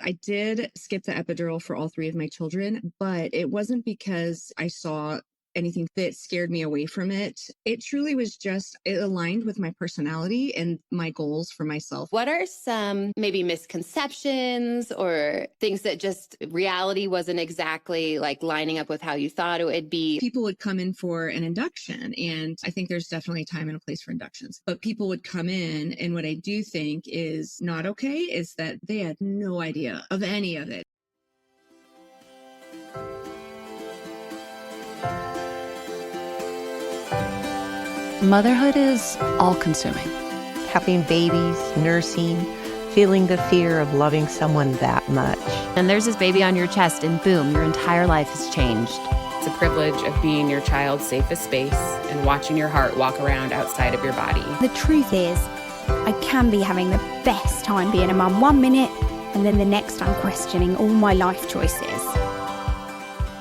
I did skip the epidural for all 3 of my children, but it wasn't because I saw anything that scared me away from it. It truly was just, it aligned with my personality and my goals for myself. What are some maybe misconceptions or things that just reality wasn't exactly like lining up with how you thought it would be? People would come in for an induction, and I think there's definitely a time and a place for inductions, but people would come in, and what I do think is not okay is that they had no idea of any of it. Motherhood is all-consuming. Having babies, nursing, feeling the fear of loving someone that much. And there's this baby on your chest, and boom, your entire life has changed. It's a privilege of being your child's safest space and watching your heart walk around outside of your body. The truth is, I can be having the best time being a mum 1 minute, and then the next I'm questioning all my life choices.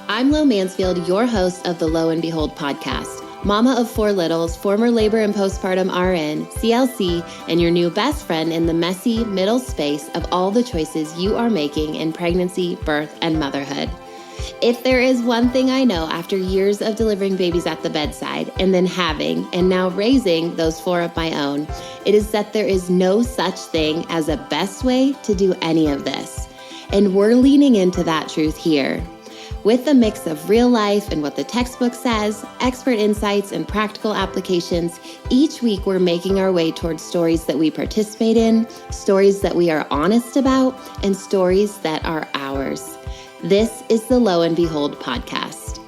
I'm Lo Mansfield, your host of the Lo and Behold podcast. Mama of 4 littles, former labor and postpartum RN, CLC, and your new best friend in the messy middle space of all the choices you are making in pregnancy, birth, and motherhood. If there is one thing I know after years of delivering babies at the bedside and then having and now raising those 4 of my own, it is that there is no such thing as a best way to do any of this. And we're leaning into that truth here. With a mix of real life and what the textbook says, expert insights, and practical applications, each week we're making our way towards stories that we participate in, stories that we are honest about, and stories that are ours. This is the Lo and Behold podcast.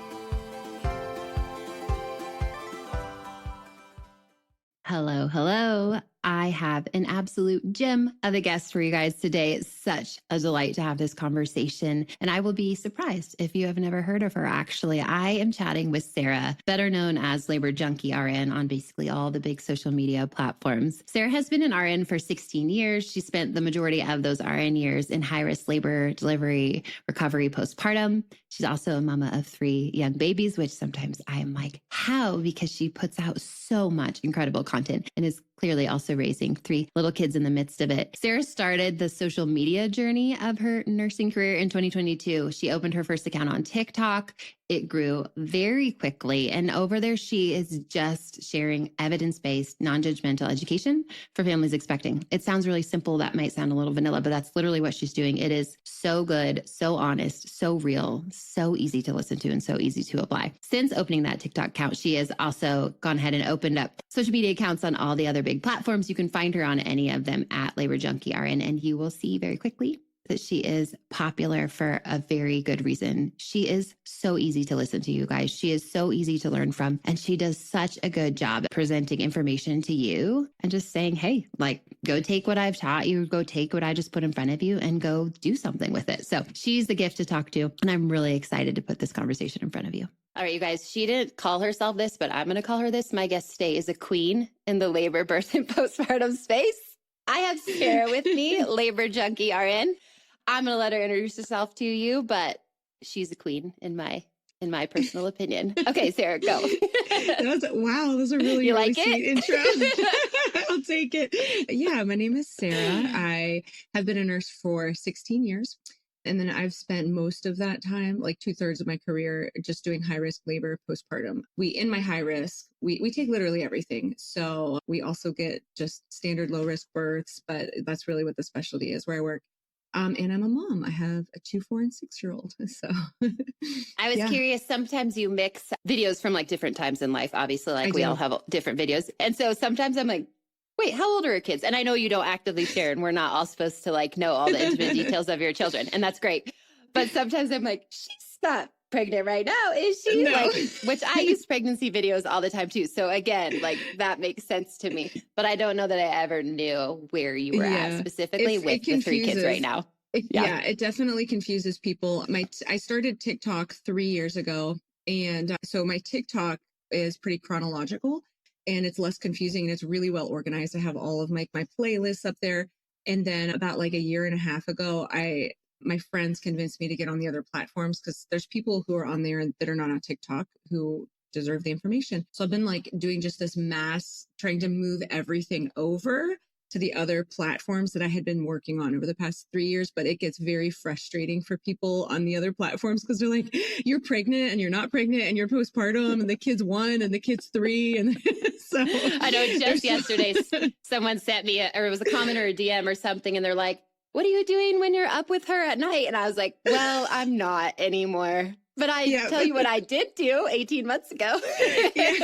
Hello, hello. I have an absolute gem of a guest for you guys today. It's such a delight to have this conversation, and I will be surprised if you have never heard of her. Actually, I am chatting with Sarah, better known as Labor Junkie RN on basically all the big social media platforms. Sarah has been an RN for 16 years. She spent the majority of those RN years in high-risk labor, delivery, recovery, postpartum. She's also a mama of 3 young babies, which sometimes I am like, how? Because she puts out so much incredible content and is clearly also raising 3 little kids in the midst of it. Sarah started the social media journey of her nursing career in 2022. She opened her first account on TikTok. It grew very quickly. And over there, she is just sharing evidence-based, non-judgmental education for families expecting. It sounds really simple. That might sound a little vanilla, but that's literally what she's doing. It is so good, so honest, so real, so easy to listen to, and so easy to apply. Since opening that TikTok account, she has also gone ahead and opened up social media accounts on all the other big platforms. You can find her on any of them at Labor Junkie RN, and you will see very quickly that she is popular for a very good reason. She is so easy to listen to, you guys. She is so easy to learn from, and she does such a good job at presenting information to you and just saying, hey, like, go take what I've taught you, go take what I just put in front of you and go do something with it. So she's the gift to talk to, and I'm really excited to put this conversation in front of you. All right, you guys, she didn't call herself this, but I'm going to call her this. My guest today is a queen in the labor, birth, and postpartum space. I have Sarah with me, Labor Junkie RN. I'm going to let her introduce herself to you, but she's a queen in my personal opinion. Okay, Sarah, go. Wow, those are really, you really like sweet it? intro. I'll take it. Yeah, my name is Sarah. I have been a nurse for 16 years. And then I've spent most of that time, like 2/3 of my career, just doing high-risk labor postpartum. In my high risk, we take literally everything. So we also get just standard low-risk births, but that's really what the specialty is where I work. And I'm a mom. I have a 2, 4, and 6-year-old. So I was curious. Sometimes you mix videos from like different times in life. Obviously, like we all have different videos. And so sometimes I'm like, wait, how old are her kids? And I know you don't actively share, and we're not all supposed to like know all the intimate details of your children. And that's great. But sometimes I'm like, she's not pregnant right now, is she? No. Like, which I use pregnancy videos all the time too. So again, like that makes sense to me. But I don't know that I ever knew where you were at specifically with the 3 kids right now. It definitely confuses people. I started TikTok 3 years ago. And so my TikTok is pretty chronological, and it's less confusing, and it's really well organized. I have all of my playlists up there. And then about like a year and a half ago, my friends convinced me to get on the other platforms, because there's people who are on there that are not on TikTok who deserve the information. So I've been like doing just this mass trying to move everything over. to the other platforms that I had been working on over the past 3 years, but it gets very frustrating for people on the other platforms because they're like, you're pregnant and you're not pregnant and you're postpartum and the kid's 1 and the kid's 3. And so I know just yesterday someone sent me, or it was a comment or a DM or something, and they're like, what are you doing when you're up with her at night? And I was like, well, I'm not anymore. But tell you what I did do 18 months ago. Yeah.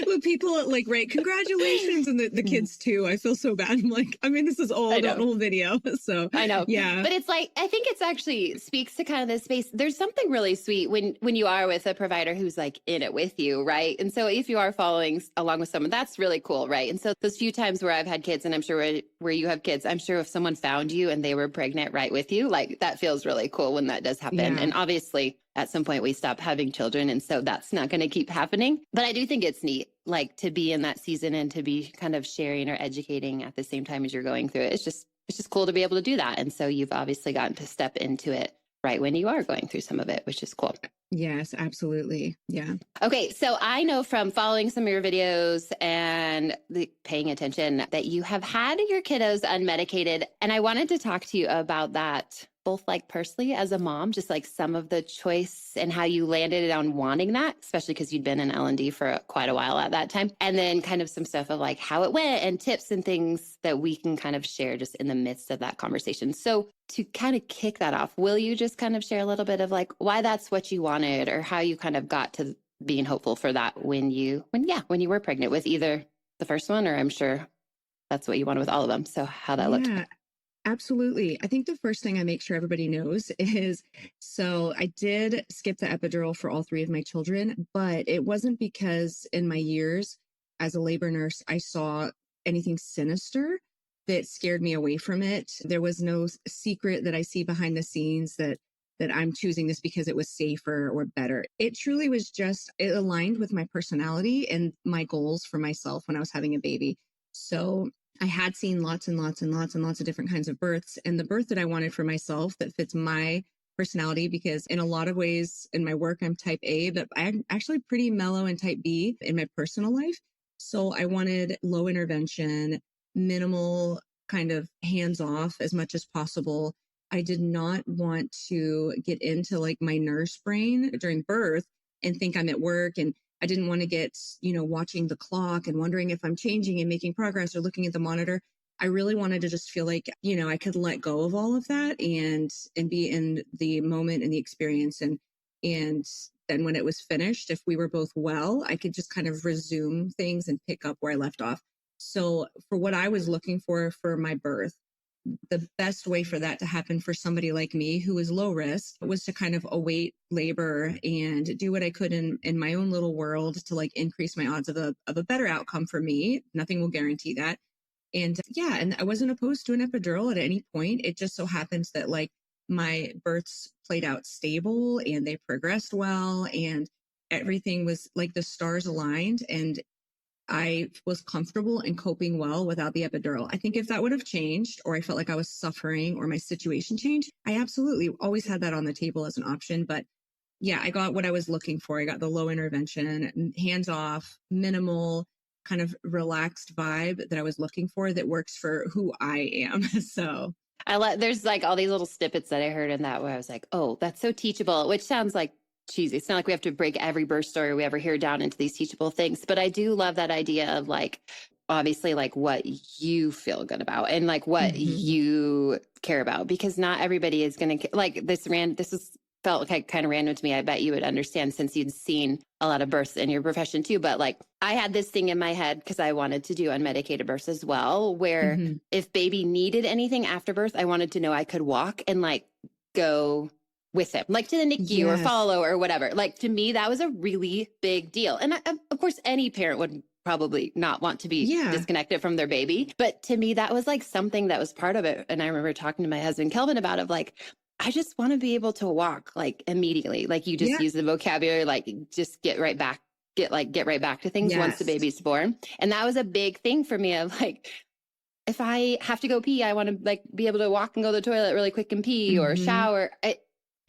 Well, people like, right, congratulations. And the kids too. I feel so bad. I'm like, I mean, this is old, an old video. So I know. Yeah. But it's like, I think it's actually speaks to kind of this space. There's something really sweet when you are with a provider who's like in it with you, right? And so if you are following along with someone, that's really cool, right? And so those few times where I've had kids, and I'm sure where you have kids, I'm sure if someone found you and they were pregnant right with you, like that feels really cool when that does happen. Yeah. And obviously, at some point we stop having children. And so that's not going to keep happening. But I do think it's neat, like to be in that season and to be kind of sharing or educating at the same time as you're going through it. It's just cool to be able to do that. And so you've obviously gotten to step into it right when you are going through some of it, which is cool. Yes, absolutely. Yeah. Okay. So I know from following some of your videos and paying attention that you have had your kiddos unmedicated. And I wanted to talk to you about that, both like personally as a mom, just like some of the choice and how you landed on wanting that, especially because you'd been in L&D for quite a while at that time. And then kind of some stuff of like how it went and tips and things that we can kind of share just in the midst of that conversation. So to kind of kick that off, will you just kind of share a little bit of like why that's what you wanted or how you kind of got to being hopeful for that when you were pregnant with either the first one, or I'm sure that's what you wanted with all of them. So how that looked. Absolutely. I think the first thing I make sure everybody knows is, so I did skip the epidural for all 3 of my children, but it wasn't because in my years as a labor nurse, I saw anything sinister that scared me away from it. There was no secret that I see behind the scenes that I'm choosing this because it was safer or better. It truly was just, it aligned with my personality and my goals for myself when I was having a baby. So I had seen lots and lots and lots and lots of different kinds of births, and the birth that I wanted for myself that fits my personality, because in a lot of ways in my work, I'm type A, but I'm actually pretty mellow and type B in my personal life. So I wanted low intervention, minimal kind of hands off as much as possible. I did not want to get into like my nurse brain during birth and think I'm at work, and I didn't want to get, watching the clock and wondering if I'm changing and making progress or looking at the monitor. I really wanted to just feel like, I could let go of all of that and be in the moment and the experience. And then when it was finished, if we were both well, I could just kind of resume things and pick up where I left off. So for what I was looking for my birth, the best way for that to happen for somebody like me who was low risk was to kind of await labor and do what I could in my own little world to like increase my odds of a better outcome for me. Nothing will guarantee that. And and I wasn't opposed to an epidural at any point. It just so happens that like my births played out stable and they progressed well and everything was like the stars aligned, and I was comfortable and coping well without the epidural. I think if that would have changed, or I felt like I was suffering or my situation changed, I absolutely always had that on the table as an option. But yeah, I got what I was looking for. I got the low intervention, hands off, minimal, kind of relaxed vibe that I was looking for that works for who I am. So there's like all these little snippets that I heard in that where I was like, oh, that's so teachable, which sounds like cheesy. It's not like we have to break every birth story we ever hear down into these teachable things. But I do love that idea of like, obviously like what you feel good about and like what you care about, because not everybody is going to like this felt like kind of random to me. I bet you would understand since you'd seen a lot of births in your profession too. But like I had this thing in my head because I wanted to do unmedicated births as well, where if baby needed anything after birth, I wanted to know I could walk and like go with him, like to the NICU or follow or whatever. Like to me, that was a really big deal. And of course, any parent would probably not want to be disconnected from their baby. But to me, that was like something that was part of it. And I remember talking to my husband, Kelvin, about it, like, I just want to be able to walk like immediately. Like you just use the vocabulary, like just get right back to things once the baby's born. And that was a big thing for me of like, if I have to go pee, I want to like be able to walk and go to the toilet really quick and pee or shower.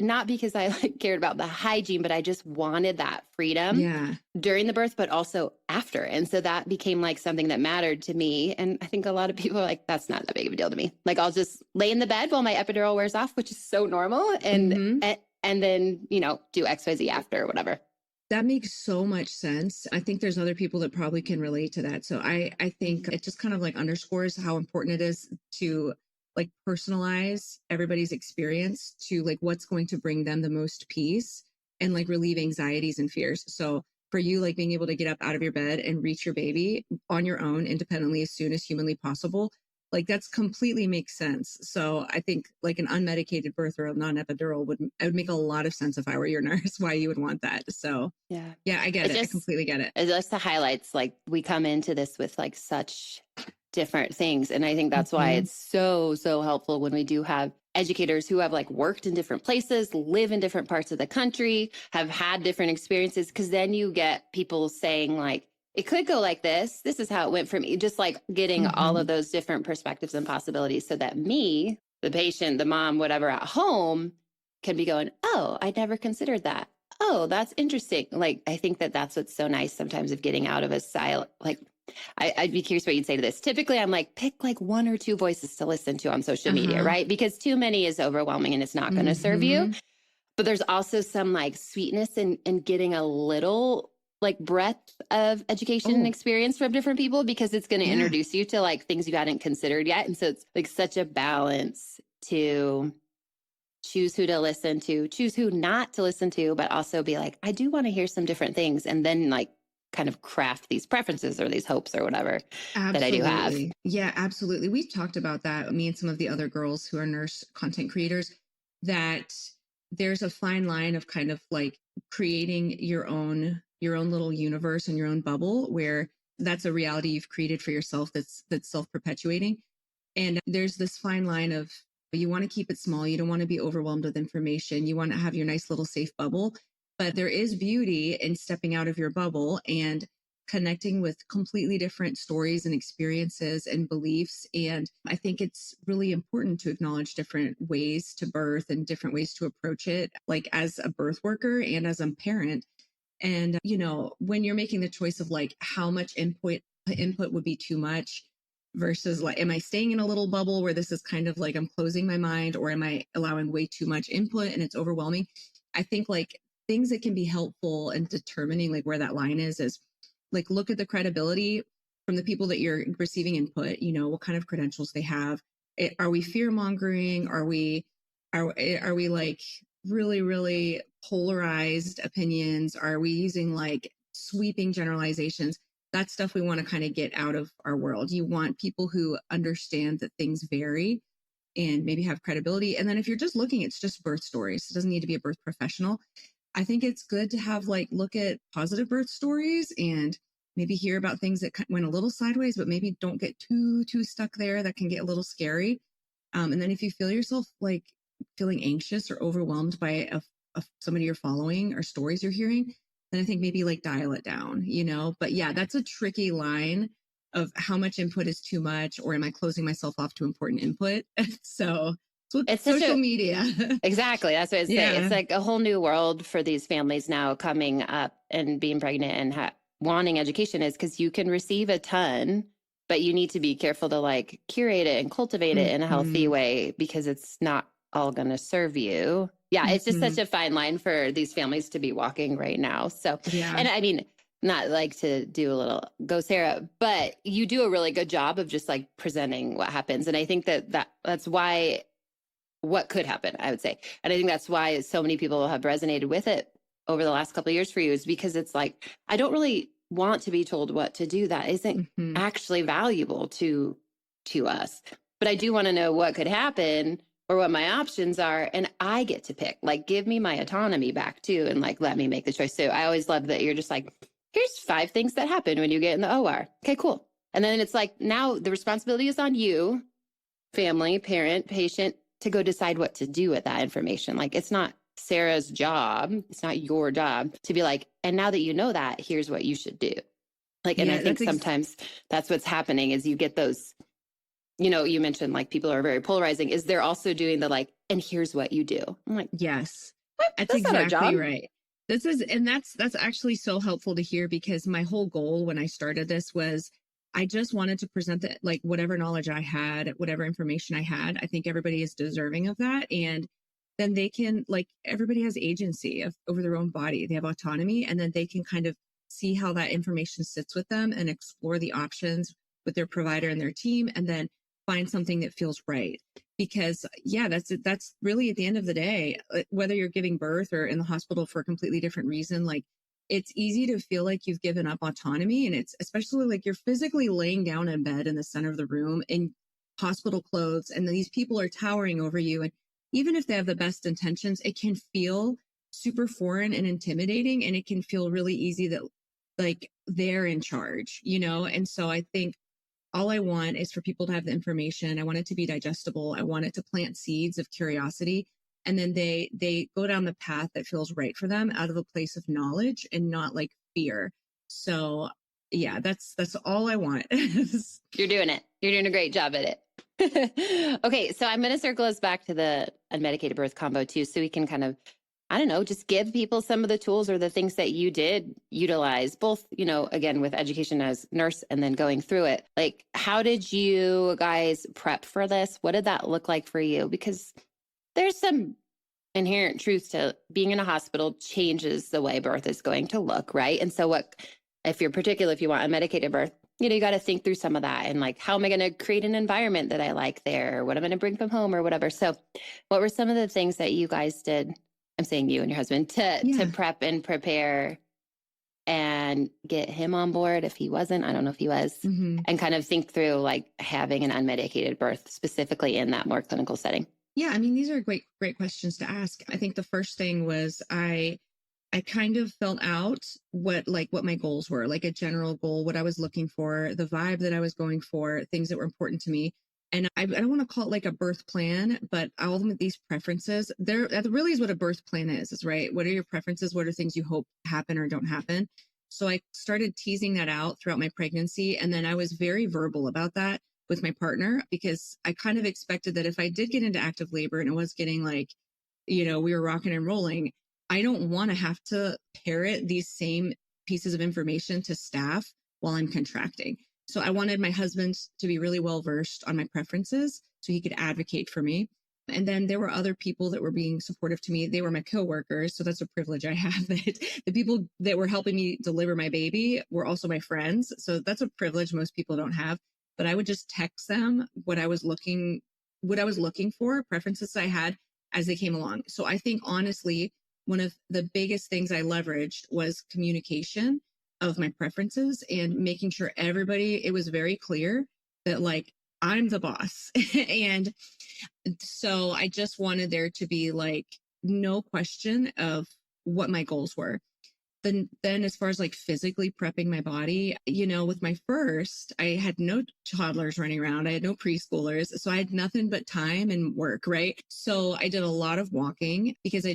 not because I like cared about the hygiene, but I just wanted that freedom during the birth, but also after. And so that became like something that mattered to me. And I think a lot of people are like, that's not that big of a deal to me. Like, I'll just lay in the bed while my epidural wears off, which is so normal. And then, you know, do XYZ after or whatever. That makes so much sense. I think there's other people that probably can relate to that. So I think it just kind of like underscores how important it is to like personalize everybody's experience to like what's going to bring them the most peace and like relieve anxieties and fears. So for you, like being able to get up out of your bed and reach your baby on your own independently as soon as humanly possible, like that's completely makes sense. So I think like an unmedicated birth or a non-epidural would make a lot of sense if I were your nurse, why you would want that. So yeah, I get it. I completely get it. It just highlights like we come into this with like such different things. And I think that's why it's so helpful when we do have educators who have like worked in different places, live in different parts of the country, have had different experiences. Cause then you get people saying like, it could go like this. This is how it went for me. Just like getting all of those different perspectives and possibilities so that me, the patient, the mom, whatever at home can be going, oh, I never considered that. Oh, that's interesting. Like, I think that that's what's so nice sometimes of getting out of a silent, like, I'd be curious what you'd say to this. Typically, I'm like, pick like one or two voices to listen to on social media, right? Because too many is overwhelming and it's not going to serve you. But there's also some like sweetness in getting a little like breadth of education and experience from different people because it's going to introduce you to like things you hadn't considered yet. And so it's like such a balance to choose who to listen to, choose who not to listen to, but also be like, I do want to hear some different things. And then like kind of craft these preferences or these hopes or whatever that I do have. Yeah, absolutely. We've talked about that, me and some of the other girls who are nurse content creators, that there's a fine line of kind of like creating your own little universe and your own bubble where that's a reality you've created for yourself that's self-perpetuating. And there's this fine line of you want to keep it small. You don't want to be overwhelmed with information. You want to have your nice little safe bubble. But there is beauty in stepping out of your bubble and connecting with completely different stories and experiences and beliefs. And I think it's really important to acknowledge different ways to birth and different ways to approach it, like as a birth worker and as a parent. And, you know, when you're making the choice of like how much input would be too much versus like, am I staying in a little bubble where this is kind of like I'm closing my mind, or am I allowing way too much input and it's overwhelming? I think like things that can be helpful in determining like where that line is like, look at the credibility from the people that you're receiving input, you know, what kind of credentials they have. Are we fear mongering? Are we like really, really polarized opinions? Are we using like sweeping generalizations? That's stuff we want to kind of get out of our world. You want people who understand that things vary and maybe have credibility. And then if you're just looking, it's just birth stories. It doesn't need to be a birth professional. I think it's good to have like look at positive birth stories and maybe hear about things that went a little sideways, but maybe don't get too stuck there. That can get a little scary. And then if you feel yourself like feeling anxious or overwhelmed by somebody you're following or stories you're hearing, then I think maybe like dial it down, you know. But yeah, that's a tricky line of how much input is too much, or am I closing myself off to important input? So it's social media. Exactly. That's what I say. It's like a whole new world for these families now coming up and being pregnant and wanting education is because you can receive a ton, but you need to be careful to like curate it and cultivate it in a healthy way because it's not all going to serve you. Yeah. It's just such a fine line for these families to be walking right now. So, and I mean, not like to do a little go Sarah, but you do a really good job of just like presenting what happens. And I think that's why what could happen, I would say. And I think that's why so many people have resonated with it over the last couple of years for you, is because it's like, I don't really want to be told what to do. That isn't actually valuable to us. But I do want to know what could happen or what my options are. And I get to pick, like, give me my autonomy back too. And like, let me make the choice. So I always love that you're just like, here's 5 things that happen when you get in the OR. Okay, cool. And then it's like, now the responsibility is on you, family, parent, patient, to go decide what to do with that information. Like, it's not Sarah's job. It's not your job to be like, and now that you know that, here's what you should do. Like, and I think sometimes that's what's happening is you get those you mentioned like people are very polarizing. Is they're also doing the like, and here's what you do. I'm like, Yes, what? that's Not our exactly job. right. That's actually so helpful to hear, because my whole goal when I started this was I just wanted to present that, like, whatever knowledge I had, whatever information I had, I think everybody is deserving of that. And then they can, like, everybody has agency over their own body. They have autonomy, and then they can kind of see how that information sits with them and explore the options with their provider and their team, and then find something that feels right. Because that's really at the end of the day, whether you're giving birth or in the hospital for a completely different reason, like, it's easy to feel like you've given up autonomy. And it's especially like you're physically laying down in bed in the center of the room in hospital clothes, and these people are towering over you. And even if they have the best intentions, it can feel super foreign and intimidating. And it can feel really easy that, like, they're in charge, And so I think all I want is for people to have the information. I want it to be digestible. I want it to plant seeds of curiosity. And then they go down the path that feels right for them out of a place of knowledge and not like fear. So yeah, that's all I want. You're doing it. You're doing a great job at it. Okay. So I'm going to circle us back to the unmedicated birth combo too. So we can kind of, I don't know, just give people some of the tools or the things that you did utilize, both, again, with education as nurse and then going through it. Like, how did you guys prep for this? What did that look like for you? Because there's some inherent truth to being in a hospital changes the way birth is going to look, right? And so if you want unmedicated birth, you got to think through some of that and like, how am I going to create an environment that I like there? What am I going to bring from home or whatever? So what were some of the things that you guys did? I'm saying you and your husband to prep and prepare and get him on board if he wasn't, I don't know if he was, and kind of think through like having an unmedicated birth specifically in that more clinical setting. Yeah, I mean, these are great questions to ask. I think the first thing was I kind of felt out what my goals were, like a general goal, what I was looking for, the vibe that I was going for, things that were important to me. And I don't want to call it like a birth plan, but all of these preferences, that really is what a birth plan is, right? What are your preferences? What are things you hope happen or don't happen? So I started teasing that out throughout my pregnancy. And then I was very verbal about that with my partner, because I kind of expected that if I did get into active labor and it was getting like, we were rocking and rolling, I don't want to have to parrot these same pieces of information to staff while I'm contracting. So I wanted my husband to be really well versed on my preferences so he could advocate for me. And then there were other people that were being supportive to me. They were my coworkers. So that's a privilege I have, that the people that were helping me deliver my baby were also my friends. So that's a privilege most people don't have. But I would just text them what I was looking for, preferences I had as they came along. So I think honestly, one of the biggest things I leveraged was communication of my preferences and making sure it was very clear that like I'm the boss. And so I just wanted there to be like no question of what my goals were. Then as far as like physically prepping my body, with my first, I had no toddlers running around. I had no preschoolers. So I had nothing but time and work, right? So I did a lot of walking because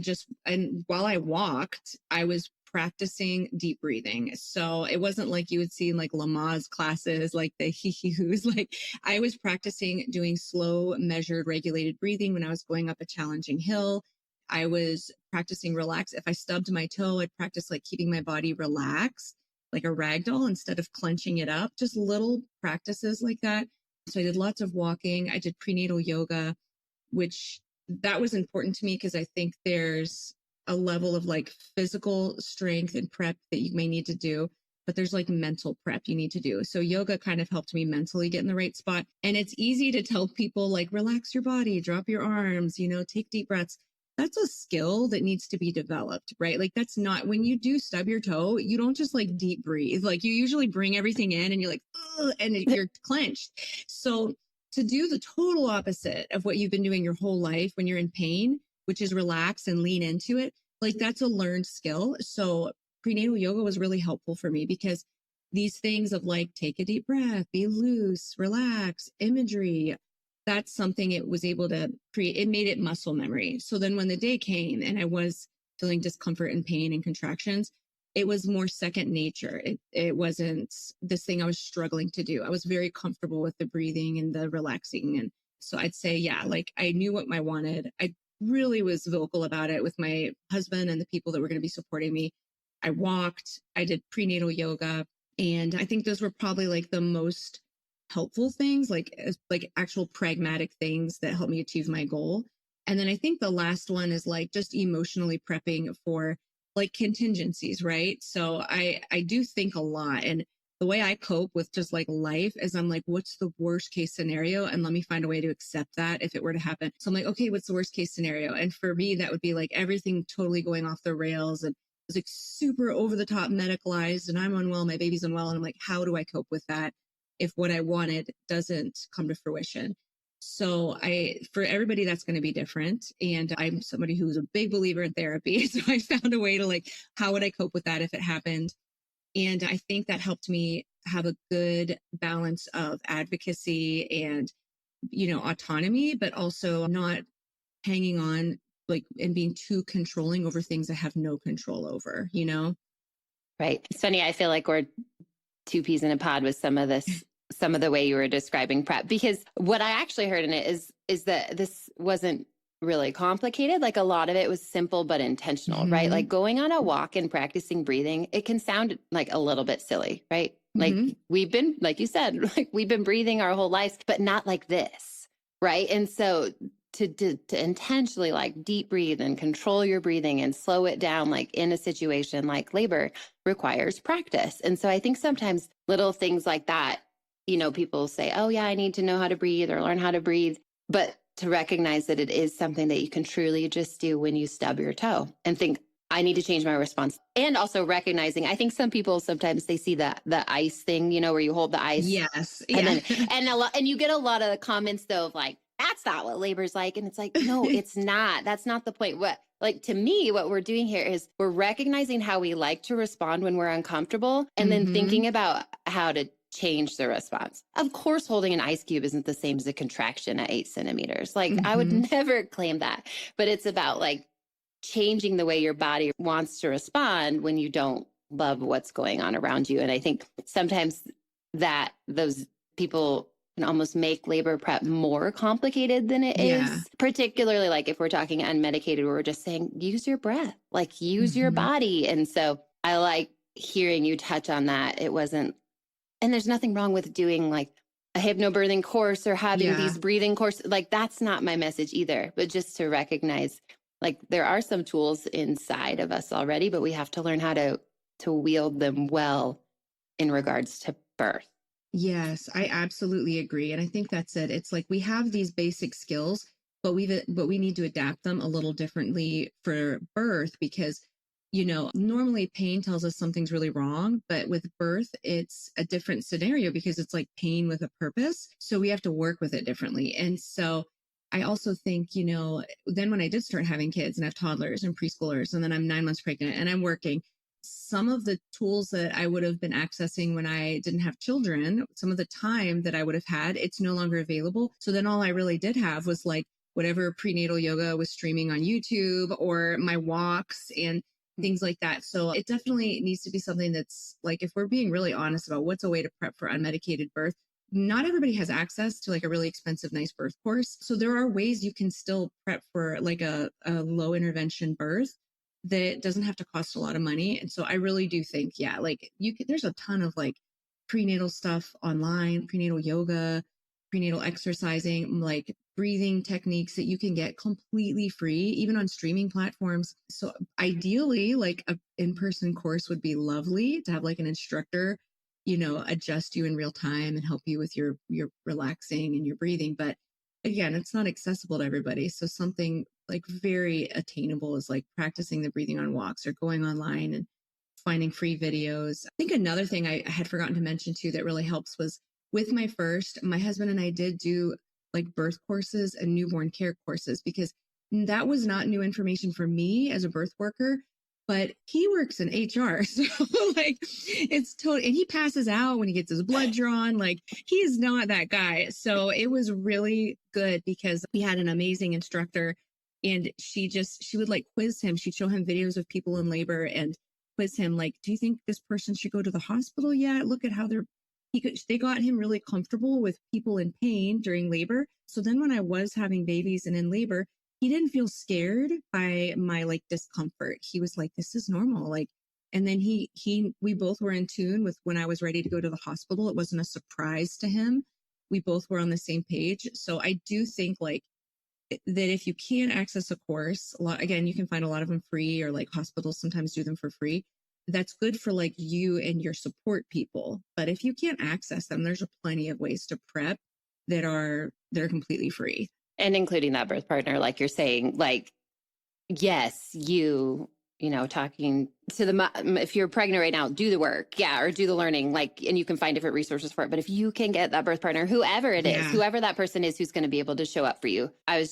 and while I walked, I was practicing deep breathing. So it wasn't like you would see in like Lamaze classes, like the hee-hee-hoos. Like I was practicing doing slow, measured, regulated breathing when I was going up a challenging hill. I was practicing relax. If I stubbed my toe, I'd practice like keeping my body relaxed, like a rag doll instead of clenching it up, just little practices like that. So I did lots of walking. I did prenatal yoga, which that was important to me because I think there's a level of like physical strength and prep that you may need to do, but there's like mental prep you need to do. So yoga kind of helped me mentally get in the right spot. And it's easy to tell people like, relax your body, drop your arms, take deep breaths. That's a skill that needs to be developed, right? Like that's not, when you do stub your toe, you don't just like deep breathe. Like you usually bring everything in and you're like, ugh, and you're clenched. So to do the total opposite of what you've been doing your whole life when you're in pain, which is relax and lean into it, like that's a learned skill. So prenatal yoga was really helpful for me because these things of like, take a deep breath, be loose, relax, imagery, that's something it was able to create. It made it muscle memory. So then when the day came and I was feeling discomfort and pain and contractions, it was more second nature. It wasn't this thing I was struggling to do. I was very comfortable with the breathing and the relaxing. And so I'd say, yeah, like I knew what I wanted. I really was vocal about it with my husband and the people that were going to be supporting me. I walked, I did prenatal yoga. And I think those were probably like the most helpful things, like actual pragmatic things that helped me achieve my goal. And then I think the last one is like just emotionally prepping for like contingencies, right? So I do think a lot. And the way I cope with just like life is I'm like, what's the worst case scenario? And let me find a way to accept that if it were to happen. So I'm like, okay, what's the worst case scenario? And for me, that would be like everything totally going off the rails and it was like super over the top medicalized and I'm unwell, my baby's unwell. And I'm like, how do I cope with that if what I wanted doesn't come to fruition? So for everybody, that's going to be different. And I'm somebody who's a big believer in therapy. So I found a way to like, how would I cope with that if it happened? And I think that helped me have a good balance of advocacy and, autonomy, but also not hanging on like and being too controlling over things I have no control over, Right. It's funny. I feel like we're two peas in a pod with some of the way you were describing prep, because what I actually heard in it is that this wasn't really complicated. Like a lot of it was simple, but intentional, right? Like going on a walk and practicing breathing, it can sound like a little bit silly, right? Like we've been, like you said, like we've been breathing our whole lives, but not like this. Right. And so to intentionally like deep breathe and control your breathing and slow it down, like in a situation like labor requires practice. And so I think sometimes little things like that, people say, oh yeah, I need to know how to breathe or learn how to breathe. But to recognize that it is something that you can truly just do when you stub your toe and think, I need to change my response. And also recognizing, I think some people, sometimes they see the ice thing, where you hold the ice. Yes. And then, and you get a lot of the comments though of like, that's not what labor's like. And it's like, no, it's not. That's not the point. To me, what we're doing here is we're recognizing how we like to respond when we're uncomfortable and then thinking about how to change the response. Of course, holding an ice cube isn't the same as a contraction at 8 centimeters. Like I would never claim that, but it's about like changing the way your body wants to respond when you don't love what's going on around you. And I think sometimes that those people can almost make labor prep more complicated than it is, particularly like if we're talking unmedicated, where we're just saying, use your breath, like use your body. And so I like hearing you touch on that. It wasn't, and there's nothing wrong with doing like a hypnobirthing course or having these breathing courses. Like that's not my message either, but just to recognize like there are some tools inside of us already, but we have to learn how to wield them well in regards to birth. Yes, I absolutely agree. And I think that's it. It's like we have these basic skills, but we need to adapt them a little differently for birth because, normally pain tells us something's really wrong, but with birth, it's a different scenario because it's like pain with a purpose. So we have to work with it differently. And so I also think, then when I did start having kids and have toddlers and preschoolers, and then I'm 9 months pregnant and I'm working, some of the tools that I would have been accessing when I didn't have children, some of the time that I would have had, it's no longer available. So then all I really did have was like whatever prenatal yoga was streaming on YouTube or my walks and things like that. So it definitely needs to be something that's like, if we're being really honest about what's a way to prep for unmedicated birth, not everybody has access to like a really expensive, nice birth course. So there are ways you can still prep for like a low intervention birth that doesn't have to cost a lot of money. And so I really do think, like there's a ton of like prenatal stuff online, prenatal yoga, prenatal exercising, like breathing techniques that you can get completely free, even on streaming platforms. So ideally, like an in-person course would be lovely to have like an instructor, adjust you in real time and help you with your relaxing and your breathing. But again, it's not accessible to everybody. So something like very attainable is like practicing the breathing on walks or going online and finding free videos. I think another thing I had forgotten to mention too that really helps was with my husband and I did do like birth courses and newborn care courses because that was not new information for me as a birth worker, but he works in HR. So like it's totally, and he passes out when he gets his blood drawn. Like he is not that guy. So it was really good because we had an amazing instructor and she would like quiz him. She'd show him videos of people in labor and quiz him, like, do you think this person should go to the hospital yet? Look at how they got him really comfortable with people in pain during labor. So then when I was having babies and in labor, he didn't feel scared by my like discomfort. He was like, this is normal. Like, and then we both were in tune with when I was ready to go to the hospital. It wasn't a surprise to him. We both were on the same page. So I do think like that if you can't access a course, again, you can find a lot of them free, or like hospitals sometimes do them for free. That's good for like you and your support people. But if you can't access them, there's plenty of ways to prep they're completely free. And including that birth partner, like you're saying, like, yes, talking to the mom, if you're pregnant right now, do the work, or do the learning, like, and you can find different resources for it. But if you can get that birth partner, whoever it is, whoever that person is, who's going to be able to show up for you. I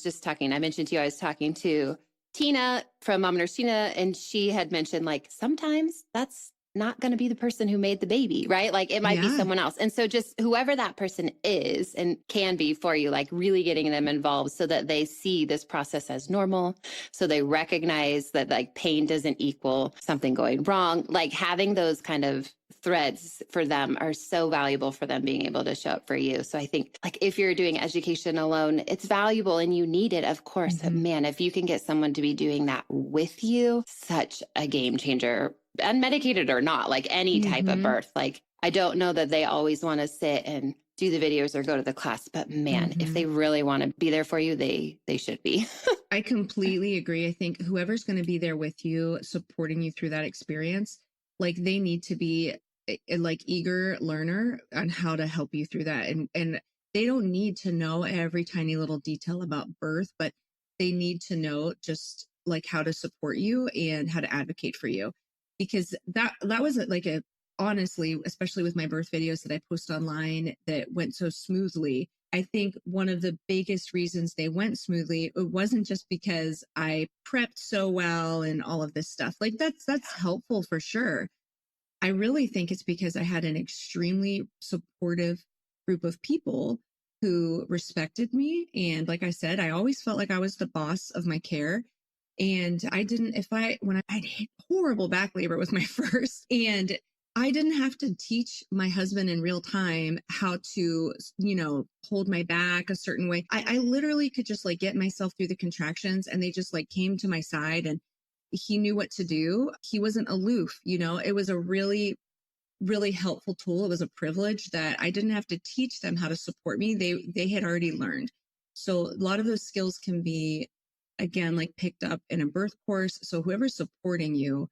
mentioned to you, I was talking to Tina from Mom Nurse Tina, and she had mentioned like, sometimes that's not going to be the person who made the baby, right? Like it might be someone else. And so just whoever that person is and can be for you, like really getting them involved so that they see this process as normal. So they recognize that like pain doesn't equal something going wrong. Like having those kind of threads for them are so valuable for them being able to show up for you. So I think like if you're doing education alone, it's valuable and you need it, of course. But man, if you can get someone to be doing that with you, such a game changer. Unmedicated or not, like any type of birth. Like, I don't know that they always want to sit and do the videos or go to the class, but man, if they really want to be there for you, they should be. I completely agree. I think whoever's going to be there with you, supporting you through that experience, like they need to be a like eager learner on how to help you through that. And they don't need to know every tiny little detail about birth, but they need to know just like how to support you and how to advocate for you. Because that was like honestly, especially with my birth videos that I post online that went so smoothly. I think one of the biggest reasons they went smoothly, it wasn't just because I prepped so well and all of this stuff. Like that's helpful for sure. I really think it's because I had an extremely supportive group of people who respected me. And like I said, I always felt like I was the boss of my care. And I had horrible back labor with my first, and I didn't have to teach my husband in real time how to, hold my back a certain way. I literally could just like get myself through the contractions and they just like came to my side and he knew what to do. He wasn't aloof, it was a really, really helpful tool. It was a privilege that I didn't have to teach them how to support me. They had already learned. So a lot of those skills can be, again, like picked up in a birth course. So whoever's supporting you,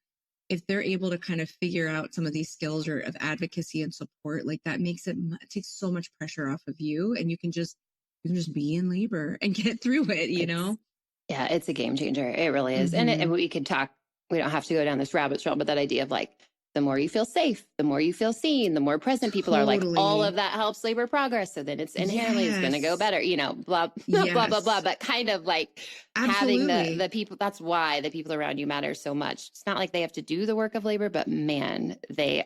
if they're able to kind of figure out some of these skills or of advocacy and support, like that it takes so much pressure off of you, and you can just be in labor and get through it, Yeah, it's a game changer. It really is. And we could talk, we don't have to go down this rabbit trail, but that idea of like, the more you feel safe, the more you feel seen, the more present people are, like all of that helps labor progress. So then it's inherently it's going to go better, blah, blah, blah, blah. But kind of like having the people, that's why the people around you matter so much. It's not like they have to do the work of labor, but man, they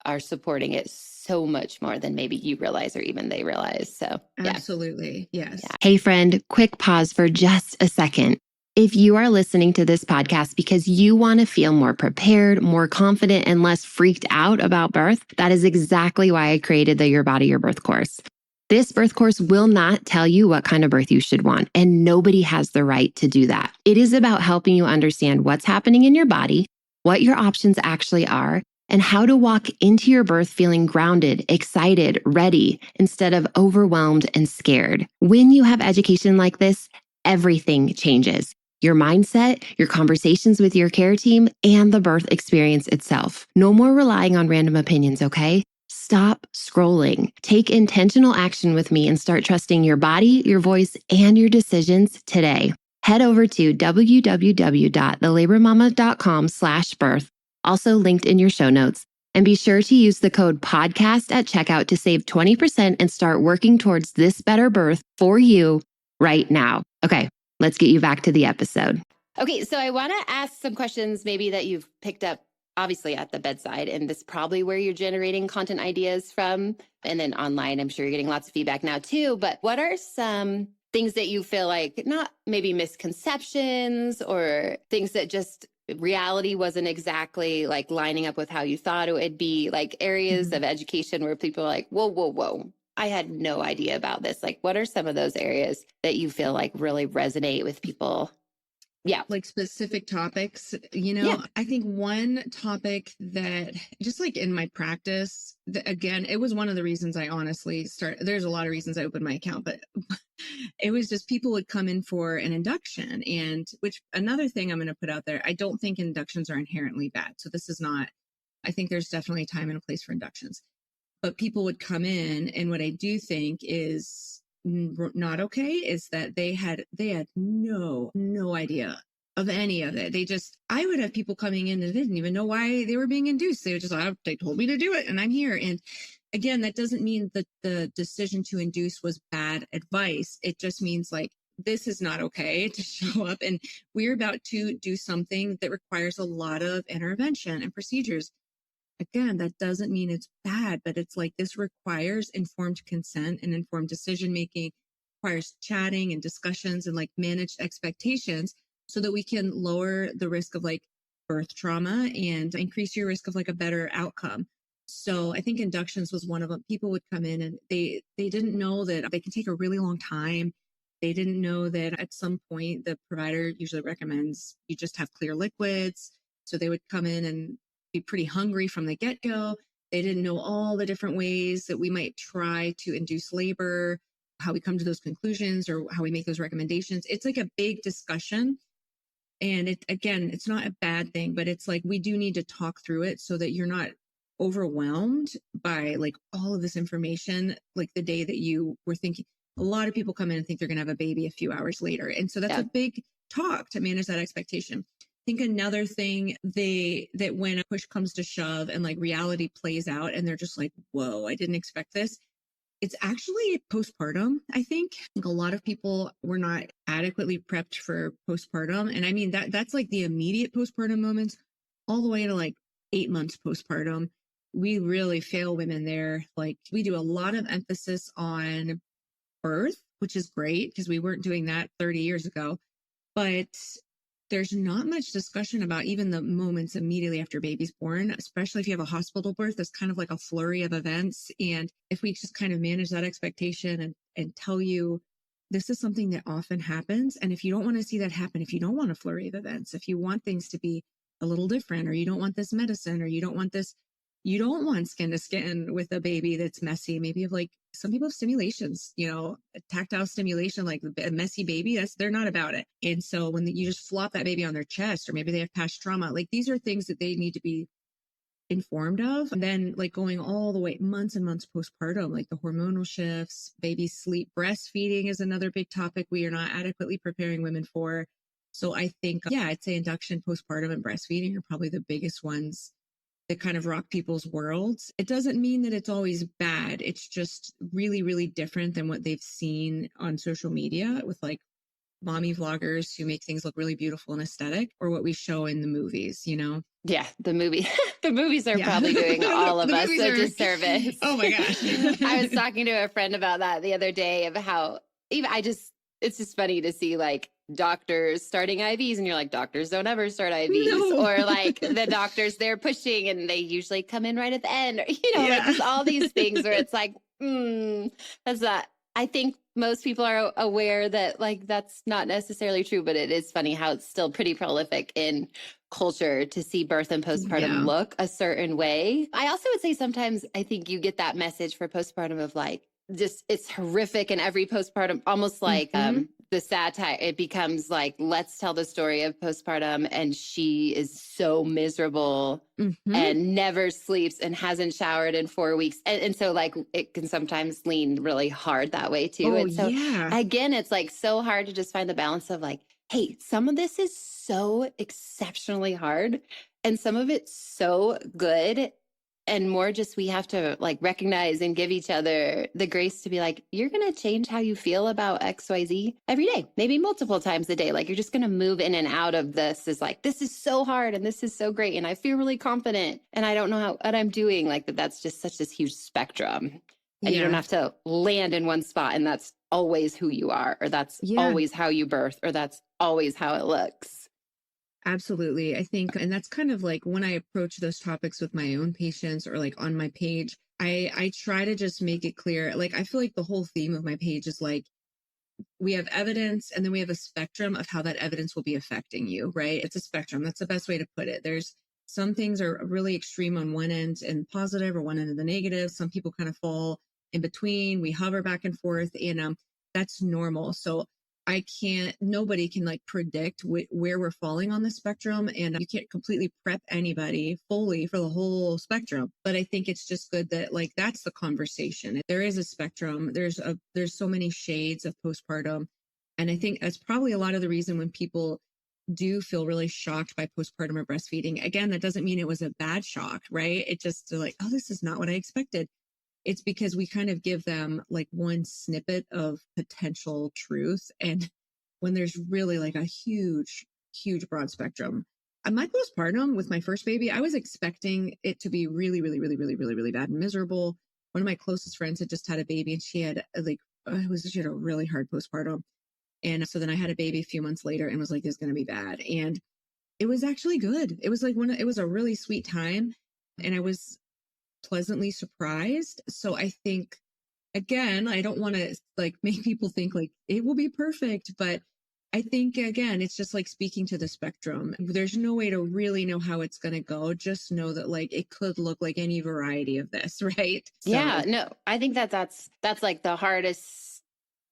are supporting it so much more than maybe you realize or even they realize. So absolutely. Yes. Yeah. Hey friend, quick pause for just a second. If you are listening to this podcast because you want to feel more prepared, more confident, and less freaked out about birth, that is exactly why I created the Your Body, Your Birth course. This birth course will not tell you what kind of birth you should want, and nobody has the right to do that. It is about helping you understand what's happening in your body, what your options actually are, and how to walk into your birth feeling grounded, excited, ready, instead of overwhelmed and scared. When you have education like this, everything changes. Your mindset, your conversations with your care team, and the birth experience itself. No more relying on random opinions, okay? Stop scrolling. Take intentional action with me and start trusting your body, your voice, and your decisions today. Head over to www.thelabormama.com/birth, also linked in your show notes, and be sure to use the code podcast at checkout to save 20% and start working towards this better birth for you right now. Okay. Let's get you back to the episode. Okay, so I want to ask some questions maybe that you've picked up, obviously, at the bedside, and this is probably where you're generating content ideas from. And then online, I'm sure you're getting lots of feedback now too. But what are some things that you feel like, not maybe misconceptions or things that just reality wasn't exactly like lining up with how you thought it would be, like areas of education where people are like, whoa, whoa, whoa, I had no idea about this. Like, what are some of those areas that you feel like really resonate with people? Yeah. Like specific topics, Yeah. I think one topic that just like in my practice, again, it was one of the reasons I honestly there's a lot of reasons I opened my account, but it was just people would come in for an induction, and which another thing I'm going to put out there, I don't think inductions are inherently bad. So this is not, I think there's definitely a time and a place for inductions, but people would come in, and what I do think is not okay is that they had no idea of any of it. I would have people coming in that didn't even know why they were being induced. They were just, they told me to do it and I'm here. And again, that doesn't mean that the decision to induce was bad advice. It just means like, this is not okay to show up, and we're about to do something that requires a lot of intervention and procedures. Again, that doesn't mean it's bad, but it's like this requires informed consent and informed decision making, requires chatting and discussions and like managed expectations so that we can lower the risk of like birth trauma and increase your risk of like a better outcome. So I think inductions was one of them. People would come in and they didn't know that they can take a really long time. They didn't know that at some point the provider usually recommends you just have clear liquids. So they would come in and be pretty hungry from the get-go. They didn't know all the different ways that we might try to induce labor, how we come to those conclusions or how we make those recommendations. It's like a big discussion. And it's not a bad thing, but it's like we do need to talk through it so that you're not overwhelmed by like all of this information, like the day that you were thinking. A lot of people come in and think they're going to have a baby a few hours later. And so that's a big talk to manage that expectation. I think another thing that when a push comes to shove and like reality plays out and they're just like, whoa, I didn't expect this. It's actually postpartum. I think a lot of people were not adequately prepped for postpartum. And I mean, that's like the immediate postpartum moments all the way to like 8 months postpartum. We really fail women there. Like we do a lot of emphasis on birth, which is great because we weren't doing that 30 years ago. But there's not much discussion about even the moments immediately after baby's born, especially if you have a hospital birth. There's kind of like a flurry of events. And if we just kind of manage that expectation and tell you this is something that often happens. And if you don't want to see that happen, if you don't want a flurry of events, if you want things to be a little different, or you don't want this medicine, or you don't want skin to skin with a baby that's messy. Maybe of like some people have stimulations, tactile stimulation, like a messy baby, they're not about it. And so when you just flop that baby on their chest, or maybe they have past trauma, like these are things that they need to be informed of. And then like going all the way months and months postpartum, like the hormonal shifts, baby sleep, breastfeeding is another big topic we are not adequately preparing women for. So I think, I'd say induction, postpartum, and breastfeeding are probably the biggest ones that kind of rock people's worlds. It doesn't mean that it's always bad. It's just really, really different than what they've seen on social media with like mommy vloggers who make things look really beautiful and aesthetic, or what we show in the movies, Yeah, the movies are probably doing all of us a disservice. Oh my gosh. I was talking to a friend about that the other day of how it's just funny to see like doctors starting IVs and you're like, doctors don't ever start IVs. No. Or like the doctors, they're pushing and they usually come in right at the end. Like just all these things where it's like, that's not, I think most people are aware that like that's not necessarily true, but it is funny how it's still pretty prolific in culture to see birth and postpartum look a certain way. I also would say sometimes I think you get that message for postpartum of like, just it's horrific in every postpartum, almost like the satire. It becomes like, let's tell the story of postpartum and she is so miserable and never sleeps and hasn't showered in 4 weeks. And so like it can sometimes lean really hard that way too. And so again, it's like so hard to just find the balance of like, hey, some of this is so exceptionally hard and some of it's so good. And more just we have to like recognize and give each other the grace to be like, you're going to change how you feel about XYZ every day, maybe multiple times a day. Like you're just going to move in and out of this is like, this is so hard and this is so great. And I feel really confident and I don't know what I'm doing. Like that's just such this huge spectrum. And you don't have to land in one spot and that's always who you are, or that's always how you birth, or that's always how it looks. Absolutely. I think, and that's kind of like when I approach those topics with my own patients or like on my page, I try to just make it clear. Like, I feel like the whole theme of my page is like, we have evidence and then we have a spectrum of how that evidence will be affecting you, right? It's a spectrum. That's the best way to put it. There's some things are really extreme on one end and positive, or one end of the negative. Some people kind of fall in between. We hover back and forth, and that's normal. So nobody can like predict where we're falling on the spectrum, and you can't completely prep anybody fully for the whole spectrum. But I think it's just good that like, that's the conversation. There is a spectrum. There's so many shades of postpartum. And I think that's probably a lot of the reason when people do feel really shocked by postpartum or breastfeeding. Again, that doesn't mean it was a bad shock, right? It just, they're like, oh, this is not what I expected. It's because we kind of give them like one snippet of potential truth. And when there's really like a huge, huge broad spectrum. My postpartum with my first baby, I was expecting it to be really, really, really, really, really, really bad and miserable. One of my closest friends had just had a baby, and she had she had a really hard postpartum. And so then I had a baby a few months later and was like, this is going to be bad. And it was actually good. It was like it was a really sweet time, and I was pleasantly surprised. So I think, again, I don't want to like make people think like it will be perfect, but I think, again, it's just like speaking to the spectrum. There's no way to really know how it's going to go. Just know that like it could look like any variety of this, right? So, Yeah, no, I think that's like the hardest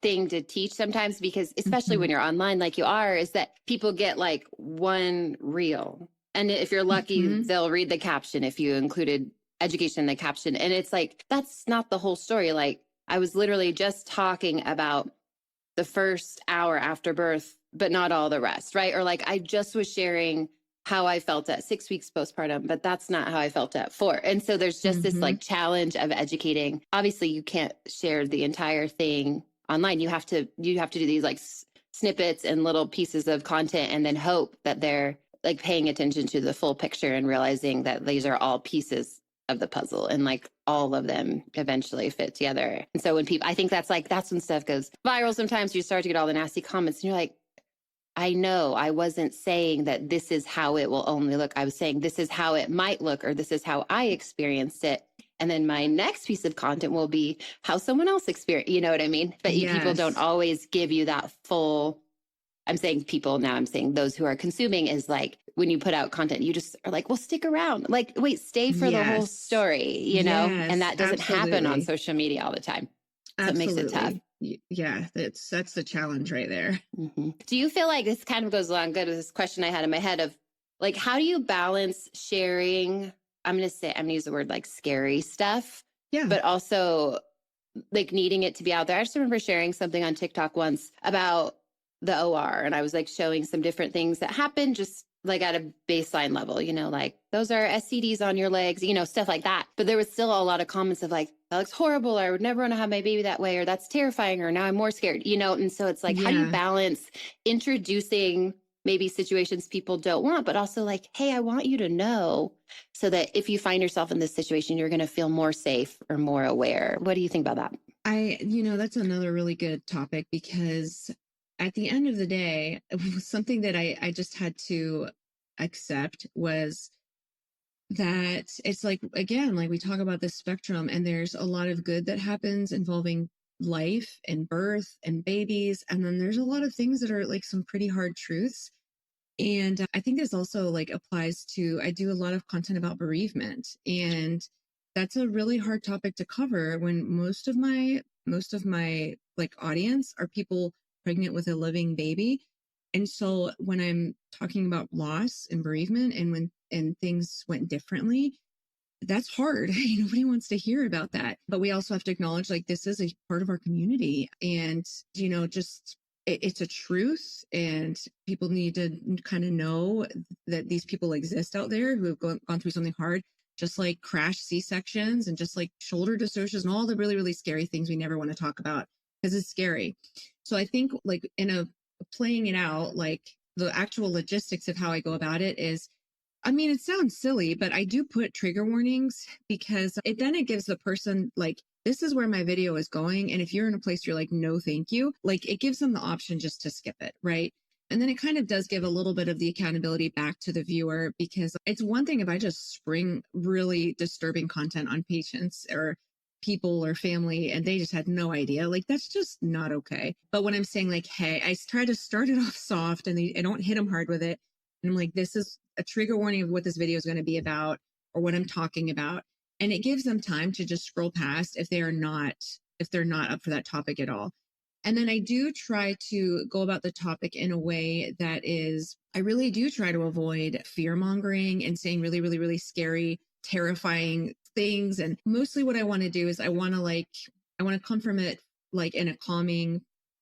thing to teach sometimes, because especially when you're online like you are, is that people get like one reel. And if you're lucky, they'll read the caption if you included education in the caption. And it's like, that's not the whole story. Like, I was literally just talking about the first hour after birth, but not all the rest, right? Or like, I just was sharing how I felt at 6 weeks postpartum, but that's not how I felt at 4. And so there's just this like challenge of educating. Obviously, you can't share the entire thing online. You have to do these like snippets and little pieces of content, and then hope that they're like paying attention to the full picture and realizing that these are all pieces of the puzzle, and like all of them eventually fit together. And so when people, I think that's when stuff goes viral. Sometimes you start to get all the nasty comments, and you're like, I know I wasn't saying that this is how it will only look. I was saying this is how it might look, or this is how I experienced it. And then my next piece of content will be how someone else experienced, you know what I mean? But people don't always give you that full, I'm saying people now, I'm saying those who are consuming, is like when you put out content, you just are like, well, stick around. Like, wait, stay for the whole story, you know? And that doesn't happen on social media all the time. So it makes it tough. Yeah, that's the challenge right there. Do you feel like this kind of goes along good with this question I had in my head of like, how do you balance sharing? I'm going to use the word like scary stuff, but also like needing it to be out there. I just remember sharing something on TikTok once about the OR, and I was like showing some different things that happen just like at a baseline level, you know, like those are STDs on your legs, you know, stuff like that. But there was still a lot of comments of like, that looks horrible, or I would never want to have my baby that way, or that's terrifying, or now I'm more scared, you know? And so it's like, how do you balance introducing maybe situations people don't want, but also like, hey, I want you to know, so that if you find yourself in this situation, you're going to feel more safe or more aware. What do you think about that? That's another really good topic, because at the end of the day, something that I just had to accept was that it's like, again, like we talk about this spectrum, and there's a lot of good that happens involving life and birth and babies. And then there's a lot of things that are like some pretty hard truths. And I think this also like applies to, I do a lot of content about bereavement, and that's a really hard topic to cover when most of my like audience are people pregnant with a living baby. And so when I'm talking about loss and bereavement, and things went differently, that's hard. Nobody wants to hear about that. But we also have to acknowledge like this is a part of our community, and, it's a truth, and people need to kind of know that these people exist out there who have gone through something hard, just like crash C-sections and just like shoulder dysocias and all the really, really scary things we never want to talk about because it's scary. So I think like playing it out, like the actual logistics of how I go about it is, it sounds silly, but I do put trigger warnings, because it gives the person like, this is where my video is going. And if you're in a place you're like, no, thank you, like it gives them the option just to skip it. Right. And then it kind of does give a little bit of the accountability back to the viewer, because it's one thing if I just spring really disturbing content on patients or people or family and they just had no idea. Like, that's just not okay. But when I'm saying like, hey, I try to start it off soft and I don't hit them hard with it. And I'm like, this is a trigger warning of what this video is going to be about or what I'm talking about. And it gives them time to just scroll past if they're not up for that topic at all. And then I do try to go about the topic in a way that is, I really do try to avoid fear mongering and saying really, really, really scary, terrifying things. And mostly what I want to do is I want to come from it like in a calming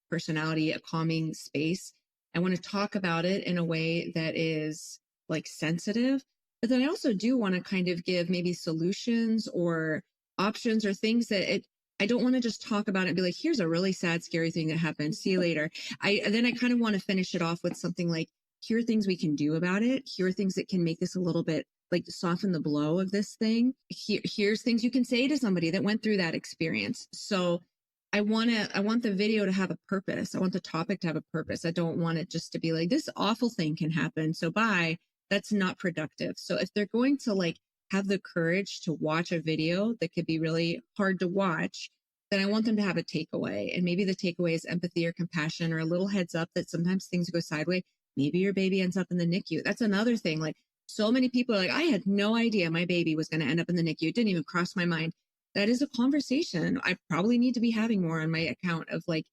personality, a calming space. I want to talk about it in a way that is like sensitive. But then I also do want to kind of give maybe solutions or options or things that I don't want to just talk about it and be like, here's a really sad, scary thing that happened. See you later. Then I kind of want to finish it off with something like, here are things we can do about it. Here are things that can make this a little bit like soften the blow of this thing. Here's things you can say to somebody that went through that experience. So I want the video to have a purpose. I want the topic to have a purpose. I don't want it just to be like, this awful thing can happen, so bye. That's not productive. So if they're going to like have the courage to watch a video that could be really hard to watch, then I want them to have a takeaway. And maybe the takeaway is empathy or compassion or a little heads up that sometimes things go sideways. Maybe your baby ends up in the NICU. That's another thing. Like, so many people are like, I had no idea my baby was going to end up in the NICU. It didn't even cross my mind. That is a conversation I probably need to be having more on my account of like,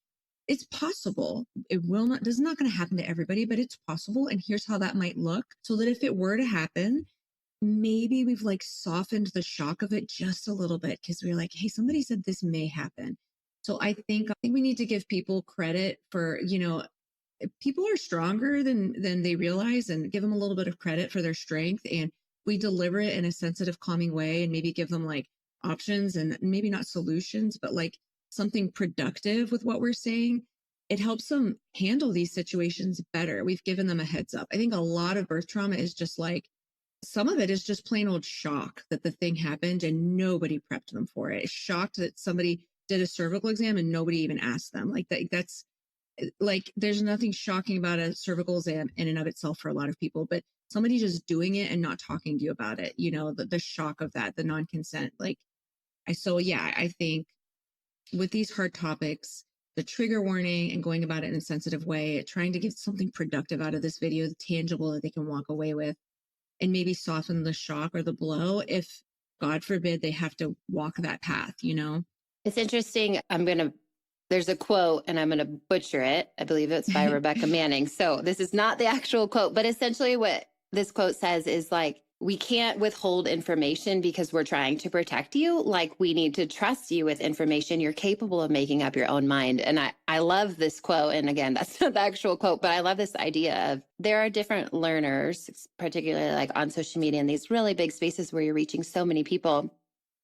it's possible. This is not going to happen to everybody, but it's possible. And here's how that might look, so that if it were to happen, maybe we've like softened the shock of it just a little bit, because we're like, hey, somebody said this may happen. So I think we need to give people credit for, people are stronger than they realize, and give them a little bit of credit for their strength. And we deliver it in a sensitive, calming way, and maybe give them like options and maybe not solutions, but like something productive with what we're saying. It helps them handle these situations better. We've given them a heads up. I think a lot of birth trauma is just like, some of it is just plain old shock that the thing happened and nobody prepped them for it. It's shocked that somebody did a cervical exam and nobody even asked them. Like that's like, there's nothing shocking about a cervical exam in and of itself for a lot of people, but somebody just doing it and not talking to you about it, the shock of that, the non-consent, I think with these hard topics, the trigger warning and going about it in a sensitive way, trying to get something productive out of this video, tangible that they can walk away with, and maybe soften the shock or the blow if, God forbid, they have to walk that path, It's interesting. There's a quote and I'm going to butcher it. I believe it's by Rebecca Manning. So this is not the actual quote, but essentially what this quote says is like, we can't withhold information because we're trying to protect you. Like, we need to trust you with information. You're capable of making up your own mind. And I love this quote. And again, that's not the actual quote, but I love this idea of there are different learners, particularly like on social media in these really big spaces where you're reaching so many people.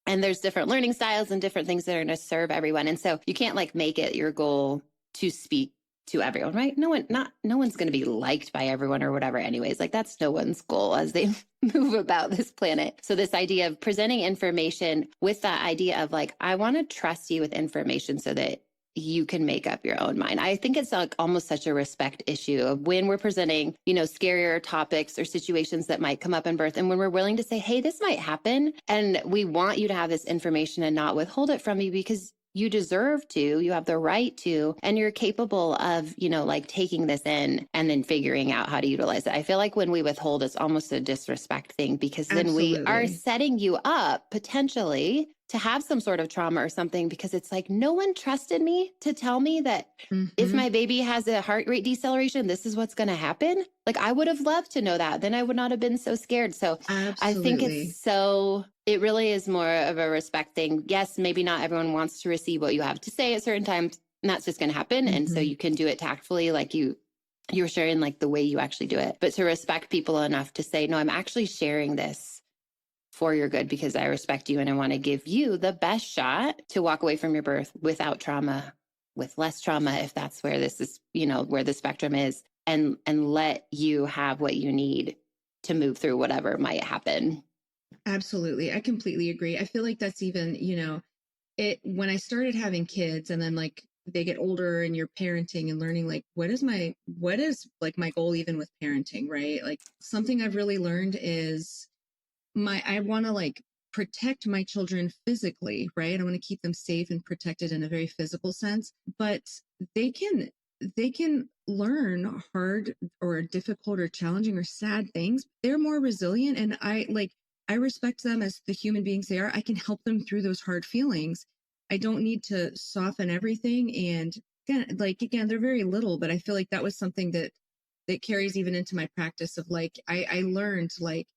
And there's different learning styles and different things that are going to serve everyone. And so you can't like make it your goal to speak to everyone, right? No one's going to be liked by everyone or whatever. Anyways, like that's no one's goal as they move about this planet. So this idea of presenting information with that idea of like, I want to trust you with information so that you can make up your own mind. I think it's like almost such a respect issue of when we're presenting, scarier topics or situations that might come up in birth. And when we're willing to say, hey, this might happen. And we want you to have this information and not withhold it from you because you deserve to, you have the right to, and you're capable of, like taking this in and then figuring out how to utilize it. I feel like when we withhold, it's almost a disrespect thing because then Absolutely. we are setting you up potentially to have some sort of trauma or something because it's like, no one trusted me to tell me that if my baby has a heart rate deceleration, this is what's going to happen. Like, I would have loved to know that. Then I would not have been so scared. So Absolutely. I think it really is more of a respect thing. Yes, maybe not everyone wants to receive what you have to say at certain times, and that's just going to happen. And so you can do it tactfully, like you're sharing like the way you actually do it, but to respect people enough to say, no, I'm actually sharing this for your good because I respect you and I want to give you the best shot to walk away from your birth without trauma, with less trauma, if that's where this is, where the spectrum is, and let you have what you need to move through whatever might happen. Absolutely. I completely agree. I feel like that's even, when I started having kids and then like they get older and you're parenting and learning, like, what is like my goal even with parenting, right? Like something I've really learned is I want to like protect my children physically, right? I want to keep them safe and protected in a very physical sense, but they can learn hard or difficult or challenging or sad things. They're more resilient, and I respect them as the human beings they are. I can help them through those hard feelings. I don't need to soften everything. And again, they're very little, but I feel like that was something that carries even into my practice of like, I learned like